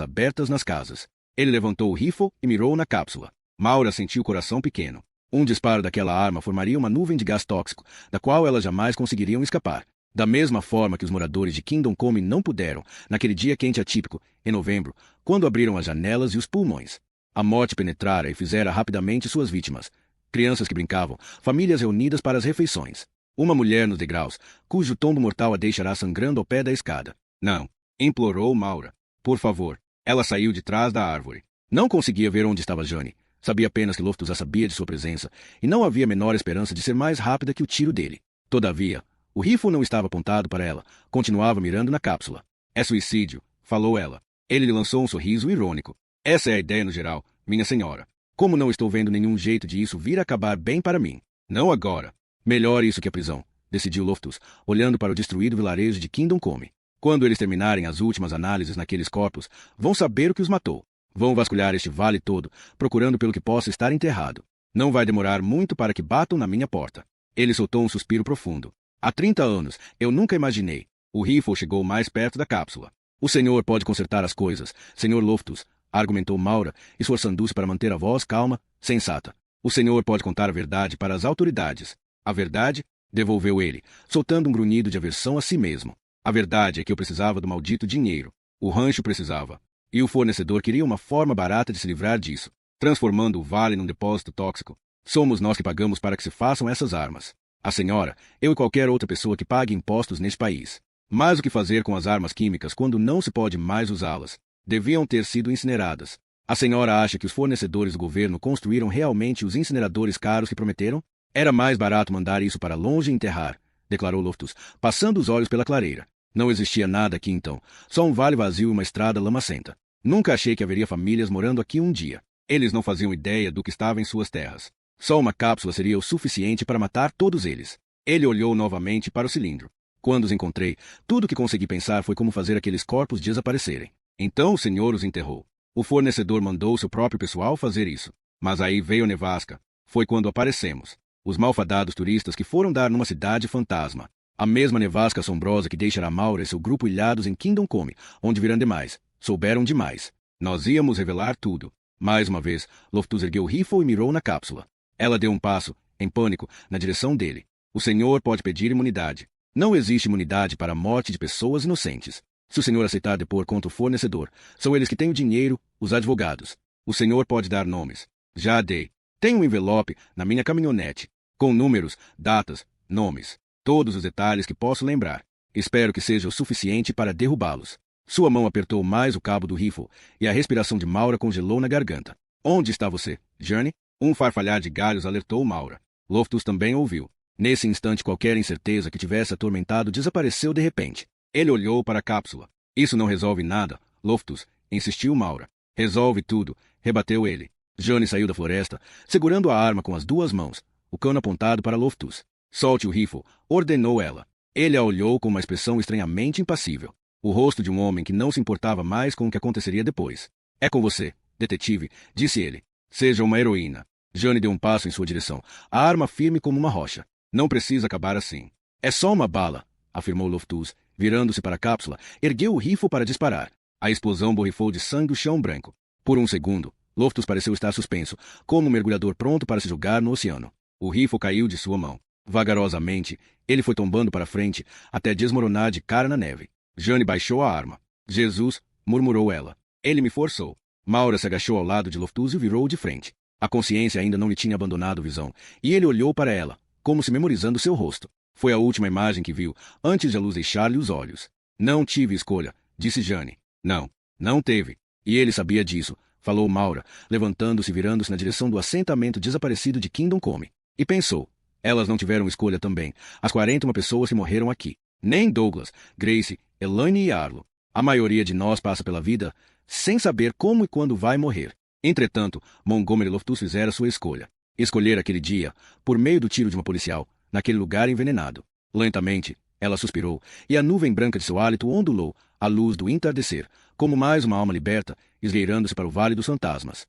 abertas nas casas. Ele levantou o rifle e mirou na cápsula. Maura sentiu o coração pequeno. Um disparo daquela arma formaria uma nuvem de gás tóxico, da qual elas jamais conseguiriam escapar. Da mesma forma que os moradores de Kingdom Come não puderam, naquele dia quente atípico, em novembro, quando abriram as janelas e os pulmões. A morte penetrara e fizera rapidamente suas vítimas. Crianças que brincavam, famílias reunidas para as refeições. Uma mulher nos degraus, cujo tombo mortal a deixará sangrando ao pé da escada. Não, implorou Maura. Por favor. Ela saiu de trás da árvore. Não conseguia ver onde estava Jane. Sabia apenas que Loftus a sabia de sua presença, e não havia a menor esperança de ser mais rápida que o tiro dele. Todavia, o rifle não estava apontado para ela. Continuava mirando na cápsula. É suicídio, falou ela. Ele lhe lançou um sorriso irônico. Essa é a ideia no geral, minha senhora. Como não estou vendo nenhum jeito de isso vir a acabar bem para mim. Não agora. Melhor isso que a prisão, decidiu Loftus, olhando para o destruído vilarejo de Kingdom Come. Quando eles terminarem as últimas análises naqueles corpos, vão saber o que os matou. Vão vasculhar este vale todo, procurando pelo que possa estar enterrado. Não vai demorar muito para que batam na minha porta. Ele soltou um suspiro profundo. Há 30 anos, eu nunca imaginei. O rifle chegou mais perto da cápsula. O senhor pode consertar as coisas, senhor Loftus, argumentou Maura, esforçando-se para manter a voz calma, sensata. O senhor pode contar a verdade para as autoridades. A verdade? Devolveu ele, soltando um grunhido de aversão a si mesmo. A verdade é que eu precisava do maldito dinheiro. O rancho precisava. E o fornecedor queria uma forma barata de se livrar disso, transformando o vale num depósito tóxico. Somos nós que pagamos para que se façam essas armas. A senhora, eu e qualquer outra pessoa que pague impostos neste país. Mas o que fazer com as armas químicas quando não se pode mais usá-las? Deviam ter sido incineradas. A senhora acha que os fornecedores do governo construíram realmente os incineradores caros que prometeram? Era mais barato mandar isso para longe e enterrar, declarou Loftus, passando os olhos pela clareira. Não existia nada aqui então, só um vale vazio e uma estrada lamacenta. Nunca achei que haveria famílias morando aqui um dia. Eles não faziam ideia do que estava em suas terras. Só uma cápsula seria o suficiente para matar todos eles. Ele olhou novamente para o cilindro. Quando os encontrei, tudo o que consegui pensar foi como fazer aqueles corpos desaparecerem. Então o senhor os enterrou. O fornecedor mandou seu próprio pessoal fazer isso. Mas aí veio a nevasca. Foi quando aparecemos. Os malfadados turistas que foram dar numa cidade fantasma. A mesma nevasca assombrosa que deixará Maura e seu grupo ilhados em Kingdom Come, onde virão demais. Souberam demais. Nós íamos revelar tudo. Mais uma vez, Loftus ergueu o rifle e mirou na cápsula. Ela deu um passo, em pânico, na direção dele. O senhor pode pedir imunidade. Não existe imunidade para a morte de pessoas inocentes. Se o senhor aceitar depor contra o fornecedor, são eles que têm o dinheiro, os advogados. O senhor pode dar nomes. Já dei. Tenho um envelope na minha caminhonete, com números, datas, nomes. Todos os detalhes que posso lembrar. Espero que seja o suficiente para derrubá-los. Sua mão apertou mais o cabo do rifle, e a respiração de Maura congelou na garganta. Onde está você, Journey? Um farfalhar de galhos alertou Maura. Loftus também ouviu. Nesse instante qualquer incerteza que tivesse atormentado desapareceu de repente. Ele olhou para a cápsula. Isso não resolve nada, Loftus, insistiu Maura. Resolve tudo, rebateu ele. Journey saiu da floresta, segurando a arma com as duas mãos, o cano apontado para Loftus. Solte o rifle, ordenou ela. Ele a olhou com uma expressão estranhamente impassível. O rosto de um homem que não se importava mais com o que aconteceria depois. É com você, detetive, disse ele. Seja uma heroína. Journey deu um passo em sua direção, a arma firme como uma rocha. Não precisa acabar assim. É só uma bala, afirmou Loftus, virando-se para a cápsula, ergueu o rifle para disparar. A explosão borrifou de sangue o chão branco. Por um segundo, Loftus pareceu estar suspenso, como um mergulhador pronto para se jogar no oceano. O rifle caiu de sua mão. Vagarosamente, ele foi tombando para frente, até desmoronar de cara na neve. Journey baixou a arma. Jesus, murmurou ela. Ele me forçou. Maura se agachou ao lado de Loftus e virou de frente. A consciência ainda não lhe tinha abandonado a visão, e ele olhou para ela, como se memorizando seu rosto. Foi a última imagem que viu, antes de a luz deixar-lhe os olhos. Não tive escolha, disse Journey. Não, não teve. E ele sabia disso, falou Maura, levantando-se e virando-se na direção do assentamento desaparecido de Kingdom Come. E pensou. Elas não tiveram escolha também. As 41 pessoas que morreram aqui. Nem Douglas, Grace, Elaine e Arlo. A maioria de nós passa pela vida sem saber como e quando vai morrer. Entretanto, Montgomery Loftus fizera sua escolha. Escolher aquele dia, por meio do tiro de uma policial, naquele lugar envenenado. Lentamente, ela suspirou, e a nuvem branca de seu hálito ondulou, à luz do entardecer, como mais uma alma liberta, esgueirando-se para o Vale dos Fantasmas.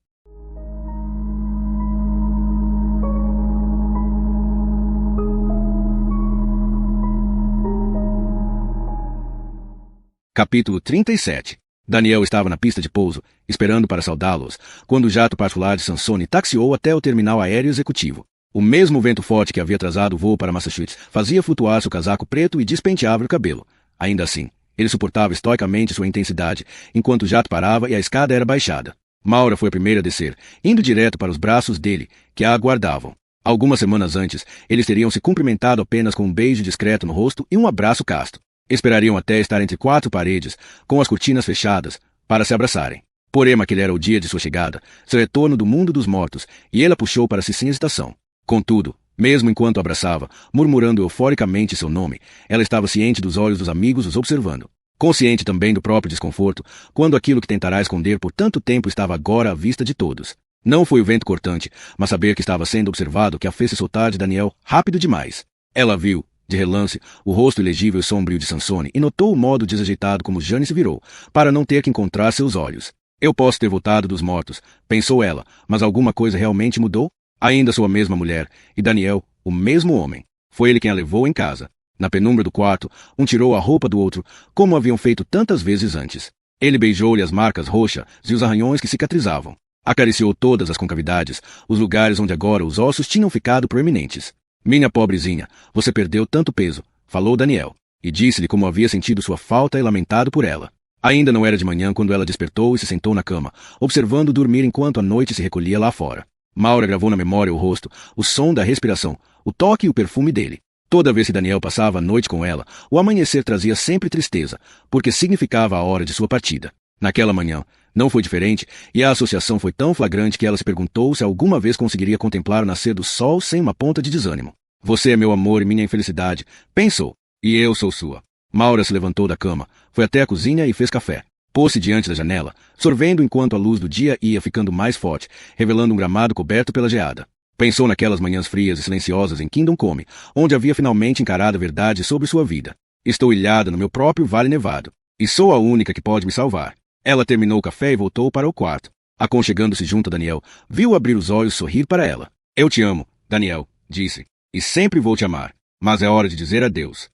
Capítulo 37. Daniel estava na pista de pouso, esperando para saudá-los, quando o jato particular de Sansone taxiou até o terminal aéreo executivo. O mesmo vento forte que havia atrasado o voo para Massachusetts fazia flutuar seu casaco preto e despenteava o cabelo. Ainda assim, ele suportava estoicamente sua intensidade, enquanto o jato parava e a escada era baixada. Maura foi a primeira a descer, indo direto para os braços dele, que a aguardavam. Algumas semanas antes, eles teriam se cumprimentado apenas com um beijo discreto no rosto e um abraço casto. Esperariam até estar entre quatro paredes, com as cortinas fechadas, para se abraçarem. Porém, aquele era o dia de sua chegada, seu retorno do mundo dos mortos, e ele a puxou para si sem hesitação. Contudo, mesmo enquanto o abraçava, murmurando euforicamente seu nome, ela estava ciente dos olhos dos amigos os observando. Consciente também do próprio desconforto, quando aquilo que tentará esconder por tanto tempo estava agora à vista de todos. Não foi o vento cortante, mas saber que estava sendo observado que a fez se soltar de Daniel rápido demais. Ela viu, de relance, o rosto ilegível e sombrio de Sansone e notou o modo desajeitado como Journey se virou, para não ter que encontrar seus olhos. Eu posso ter voltado dos mortos, pensou ela, mas alguma coisa realmente mudou? Ainda sou a mesma mulher, e Daniel, o mesmo homem. Foi ele quem a levou em casa. Na penumbra do quarto, um tirou a roupa do outro, como haviam feito tantas vezes antes. Ele beijou-lhe as marcas roxas e os arranhões que cicatrizavam. Acariciou todas as concavidades, os lugares onde agora os ossos tinham ficado proeminentes. Minha pobrezinha, você perdeu tanto peso, falou Daniel, e disse-lhe como havia sentido sua falta e lamentado por ela. Ainda não era de manhã quando ela despertou e se sentou na cama, observando dormir enquanto a noite se recolhia lá fora. Maura gravou na memória o rosto, o som da respiração, o toque e o perfume dele. Toda vez que Daniel passava a noite com ela, o amanhecer trazia sempre tristeza, porque significava a hora de sua partida. Naquela manhã, não foi diferente, e a associação foi tão flagrante que ela se perguntou se alguma vez conseguiria contemplar o nascer do sol sem uma ponta de desânimo. Você é meu amor e minha infelicidade, pensou, e eu sou sua. Maura se levantou da cama, foi até a cozinha e fez café. Pôs-se diante da janela, sorvendo enquanto a luz do dia ia ficando mais forte, revelando um gramado coberto pela geada. Pensou naquelas manhãs frias e silenciosas em Kingdom Come, onde havia finalmente encarado a verdade sobre sua vida. Estou ilhada no meu próprio vale nevado, e sou a única que pode me salvar. Ela terminou o café e voltou para o quarto. Aconchegando-se junto a Daniel, viu abrir os olhos e sorrir para ela. Eu te amo, Daniel, disse, e sempre vou te amar. Mas é hora de dizer adeus.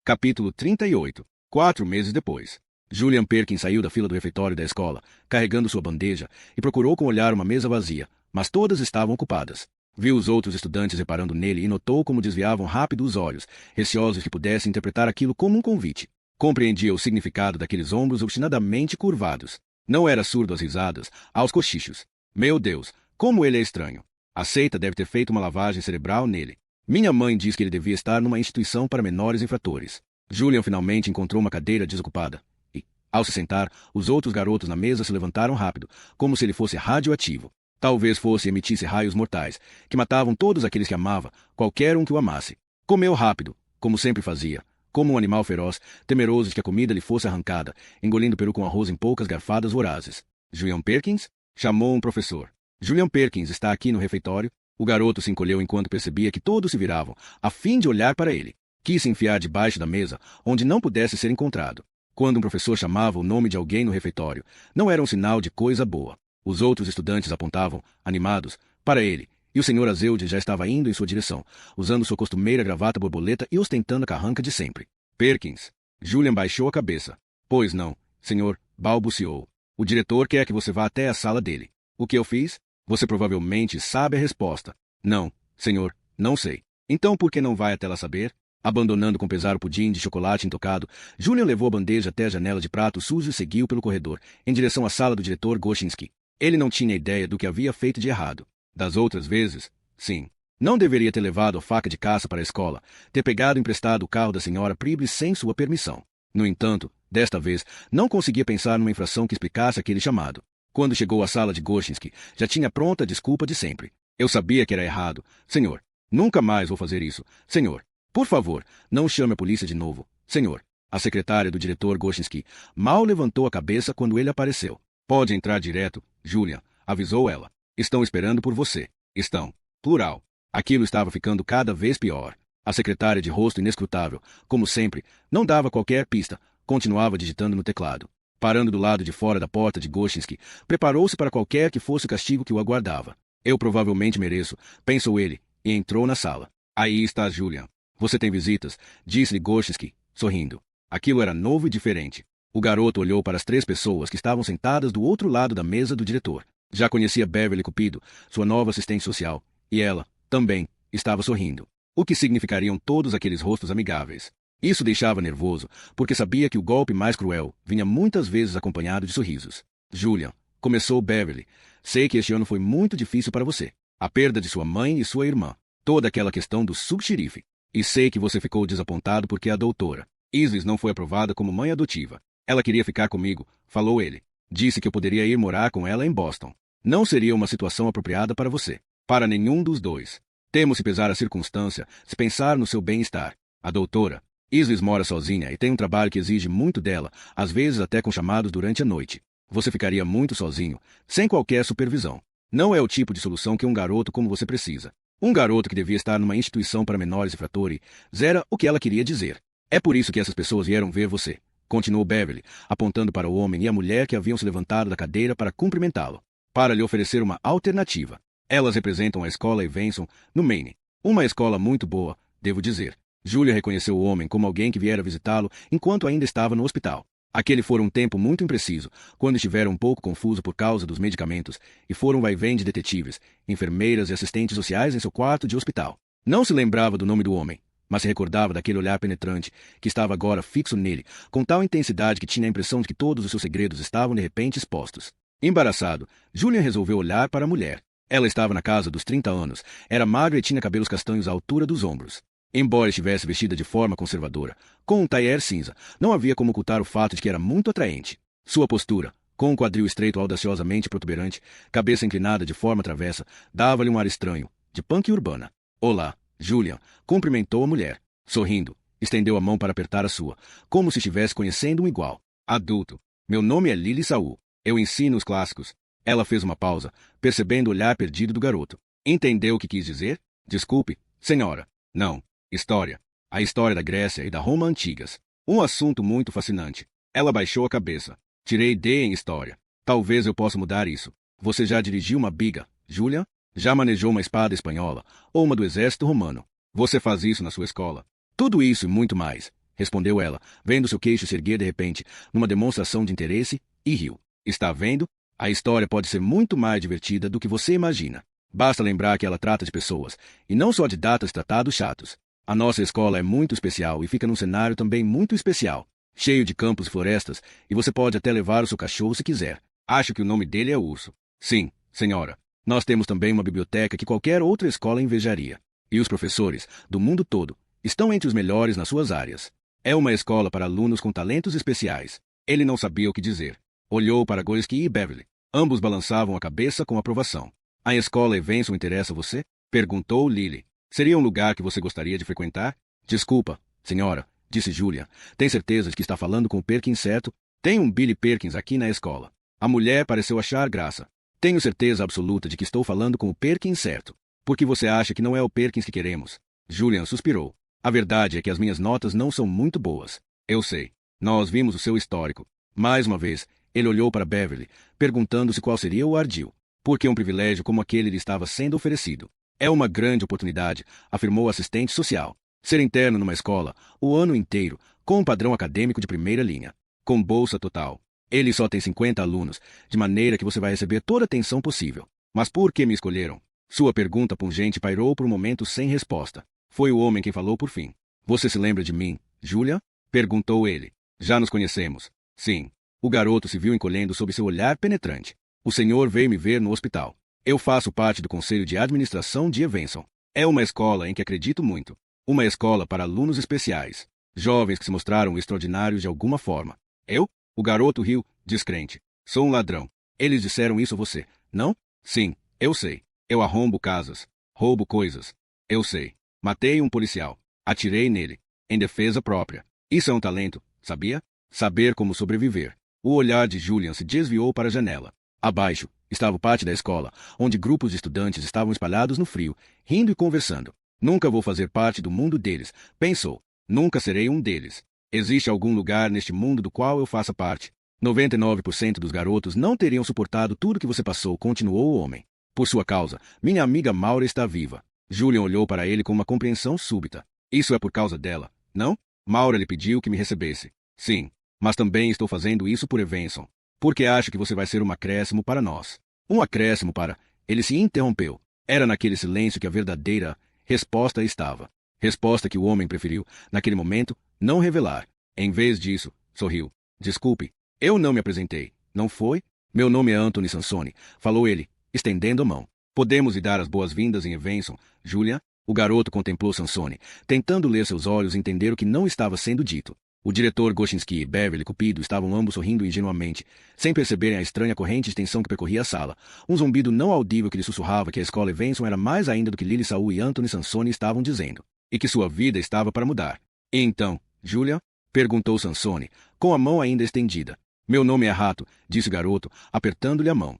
Capítulo 38. 4 meses depois. Julian Perkins saiu da fila do refeitório da escola, carregando sua bandeja, e procurou com o olhar uma mesa vazia, mas todas estavam ocupadas. Viu os outros estudantes reparando nele e notou como desviavam rápido os olhos, receosos que pudessem interpretar aquilo como um convite. Compreendia o significado daqueles ombros obstinadamente curvados. Não era surdo às risadas, aos cochichos. Meu Deus, como ele é estranho. A seita deve ter feito uma lavagem cerebral nele. Minha mãe diz que ele devia estar numa instituição para menores infratores. Julian finalmente encontrou uma cadeira desocupada. E, ao se sentar, os outros garotos na mesa se levantaram rápido, como se ele fosse radioativo. Talvez fosse e emitisse raios mortais, que matavam todos aqueles que amava, qualquer um que o amasse. Comeu rápido, como sempre fazia, como um animal feroz, temeroso de que a comida lhe fosse arrancada, engolindo o peru com arroz em poucas garfadas vorazes. Julian Perkins? Chamou um professor. Julian Perkins está aqui no refeitório? O garoto se encolheu enquanto percebia que todos se viravam, a fim de olhar para ele. Quis se enfiar debaixo da mesa, onde não pudesse ser encontrado. Quando um professor chamava o nome de alguém no refeitório, não era um sinal de coisa boa. Os outros estudantes apontavam, animados, para ele, e o Sr. Azeude já estava indo em sua direção, usando sua costumeira gravata borboleta e ostentando a carranca de sempre. Perkins. Julian baixou a cabeça. Pois não, senhor, balbuciou. O diretor quer que você vá até a sala dele. O que eu fiz? Você provavelmente sabe a resposta. Não, senhor, não sei. Então por que não vai até lá saber? Abandonando com pesar o pudim de chocolate intocado, Julian levou a bandeja até a janela de prato sujo e seguiu pelo corredor, em direção à sala do diretor Goscinski. Ele não tinha ideia do que havia feito de errado. Das outras vezes, sim. Não deveria ter levado a faca de caça para a escola, ter pegado emprestado o carro da senhora Prible sem sua permissão. No entanto, desta vez, não conseguia pensar numa infração que explicasse aquele chamado. Quando chegou à sala de Goscinski, já tinha pronta a desculpa de sempre. Eu sabia que era errado. Senhor, nunca mais vou fazer isso. Senhor, por favor, não chame a polícia de novo. Senhor. A secretária do diretor Goscinski mal levantou a cabeça quando ele apareceu. Pode entrar direto, Julian, avisou ela. Estão esperando por você. Estão. Plural. Aquilo estava ficando cada vez pior. A secretária de rosto inescrutável, como sempre, não dava qualquer pista, continuava digitando no teclado. Parando do lado de fora da porta de Goscinski, preparou-se para qualquer que fosse o castigo que o aguardava. Eu provavelmente mereço, pensou ele, e entrou na sala. Aí está Julian. Você tem visitas, disse-lhe Goscinski, sorrindo. Aquilo era novo e diferente. O garoto olhou para as 3 pessoas que estavam sentadas do outro lado da mesa do diretor. Já conhecia Beverly Cupido, sua nova assistente social, e ela, também, estava sorrindo. O que significariam todos aqueles rostos amigáveis? Isso deixava nervoso, porque sabia que o golpe mais cruel vinha muitas vezes acompanhado de sorrisos. Julian, começou Beverly, sei que este ano foi muito difícil para você. A perda de sua mãe e sua irmã. Toda aquela questão do subxerife. E sei que você ficou desapontado porque a doutora Isis não foi aprovada como mãe adotiva. Ela queria ficar comigo, falou ele. Disse que eu poderia ir morar com ela em Boston. Não seria uma situação apropriada para você. Para nenhum dos dois. Temo se pesar a circunstância, se pensar no seu bem-estar. A doutora Isis mora sozinha e tem um trabalho que exige muito dela, às vezes até com chamados durante a noite. Você ficaria muito sozinho, sem qualquer supervisão. Não é o tipo de solução que um garoto como você precisa. Um garoto que devia estar numa instituição para menores infratori, era o que ela queria dizer. É por isso que essas pessoas vieram ver você. Continuou Beverly, apontando para o homem e a mulher que haviam se levantado da cadeira para cumprimentá-lo. Para lhe oferecer uma alternativa. Elas representam a escola Evenson, no Maine. Uma escola muito boa, devo dizer. Julia reconheceu o homem como alguém que viera visitá-lo enquanto ainda estava no hospital. Aquele fora um tempo muito impreciso, quando estivera um pouco confuso por causa dos medicamentos, e foram vai-vem de detetives, enfermeiras e assistentes sociais em seu quarto de hospital. Não se lembrava do nome do homem, mas se recordava daquele olhar penetrante, que estava agora fixo nele, com tal intensidade que tinha a impressão de que todos os seus segredos estavam de repente expostos. Embaraçado, Julian resolveu olhar para a mulher. Ela estava na casa dos 30 anos, era magra e tinha cabelos castanhos à altura dos ombros. Embora estivesse vestida de forma conservadora, com um tailleur cinza, não havia como ocultar o fato de que era muito atraente. Sua postura, com um quadril estreito audaciosamente protuberante, cabeça inclinada de forma travessa, dava-lhe um ar estranho, de punk urbana. Olá, Julian, cumprimentou a mulher. Sorrindo, estendeu a mão para apertar a sua, como se estivesse conhecendo um igual. Adulto. Meu nome é Lily Saul. Eu ensino os clássicos. Ela fez uma pausa, percebendo o olhar perdido do garoto. Entendeu o que quis dizer? Desculpe, senhora. Não. História. A história da Grécia e da Roma antigas. Um assunto muito fascinante. Ela baixou a cabeça. Tirei D em história. Talvez eu possa mudar isso. Você já dirigiu uma biga, Julia? Já manejou uma espada espanhola ou uma do exército romano? Você faz isso na sua escola? Tudo isso e muito mais, respondeu ela, vendo seu queixo se erguer de repente, numa demonstração de interesse, e riu. Está vendo? A história pode ser muito mais divertida do que você imagina. Basta lembrar que ela trata de pessoas, e não só de datas tratados chatos. A nossa escola é muito especial e fica num cenário também muito especial, cheio de campos e florestas, e você pode até levar o seu cachorro se quiser. Acho que o nome dele é Urso. Sim, senhora. Nós temos também uma biblioteca que qualquer outra escola invejaria. E os professores, do mundo todo, estão entre os melhores nas suas áreas. É uma escola para alunos com talentos especiais. Ele não sabia o que dizer. Olhou para Gorski e Beverly. Ambos balançavam a cabeça com aprovação. A escola Evenson interessa você? Perguntou Lily. Seria um lugar que você gostaria de frequentar? Desculpa, senhora, disse Julia. Tem certeza de que está falando com o Perkins, certo? Tem um Billy Perkins aqui na escola. A mulher pareceu achar graça. Tenho certeza absoluta de que estou falando com o Perkins, certo? Porque você acha que não é o Perkins que queremos? Julian suspirou. A verdade é que as minhas notas não são muito boas. Eu sei. Nós vimos o seu histórico. Mais uma vez, ele olhou para Beverly, perguntando-se qual seria o ardil. Porque um privilégio como aquele lhe estava sendo oferecido. É uma grande oportunidade, afirmou o assistente social. Ser interno numa escola, o ano inteiro, com um padrão acadêmico de primeira linha. Com bolsa total. Ele só tem 50 alunos, de maneira que você vai receber toda a atenção possível. Mas por que me escolheram? Sua pergunta pungente pairou por um momento sem resposta. Foi o homem quem falou por fim. Você se lembra de mim, Julia? Perguntou ele. Já nos conhecemos. Sim. O garoto se viu encolhendo sob seu olhar penetrante. O senhor veio me ver no hospital. Eu faço parte do conselho de administração de Evenson. É uma escola em que acredito muito. Uma escola para alunos especiais. Jovens que se mostraram extraordinários de alguma forma. Eu? O garoto riu, descrente. Sou um ladrão. Eles disseram isso a você, não? Sim, eu sei. Eu arrombo casas. Roubo coisas. Eu sei. Matei um policial. Atirei nele. Em defesa própria. Isso é um talento, sabia? Saber como sobreviver. O olhar de Julian se desviou para a janela. Abaixo, estava o pátio da escola, onde grupos de estudantes estavam espalhados no frio, rindo e conversando. Nunca vou fazer parte do mundo deles, pensou. Nunca serei um deles. Existe algum lugar neste mundo do qual eu faça parte? 99% dos garotos não teriam suportado tudo que você passou, continuou o homem. Por sua causa, minha amiga Maura está viva. Julian olhou para ele com uma compreensão súbita. Isso é por causa dela, não? Maura lhe pediu que me recebesse. Sim, mas também estou fazendo isso por Evenson. Porque acho que você vai ser um acréscimo para nós. Um acréscimo para... Ele se interrompeu. Era naquele silêncio que a verdadeira resposta estava. Resposta que o homem preferiu, naquele momento, não revelar. Em vez disso, sorriu. Desculpe, eu não me apresentei, não foi? Meu nome é Anthony Sansone, falou ele, estendendo a mão. Podemos lhe dar as boas-vindas em Evenson, Julia? O garoto contemplou Sansone, tentando ler seus olhos e entender o que não estava sendo dito. O diretor Goscinski e Beverly Cupido estavam ambos sorrindo ingenuamente, sem perceberem a estranha corrente de tensão que percorria a sala. Um zumbido não audível que lhe sussurrava que a escola Evenson era mais ainda do que Lily Saul e Anthony Sansone estavam dizendo. E que sua vida estava para mudar. E então, Julia? Perguntou Sansone, com a mão ainda estendida. Meu nome é Rato, disse o garoto, apertando-lhe a mão.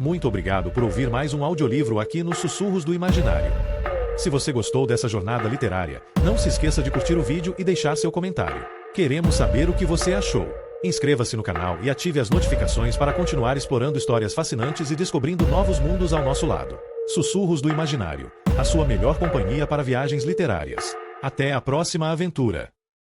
Muito obrigado por ouvir mais um audiolivro aqui nos Sussurros do Imaginário. Se você gostou dessa jornada literária, não se esqueça de curtir o vídeo e deixar seu comentário. Queremos saber o que você achou. Inscreva-se no canal e ative as notificações para continuar explorando histórias fascinantes e descobrindo novos mundos ao nosso lado. Sussurros do Imaginário, a sua melhor companhia para viagens literárias. Até a próxima aventura!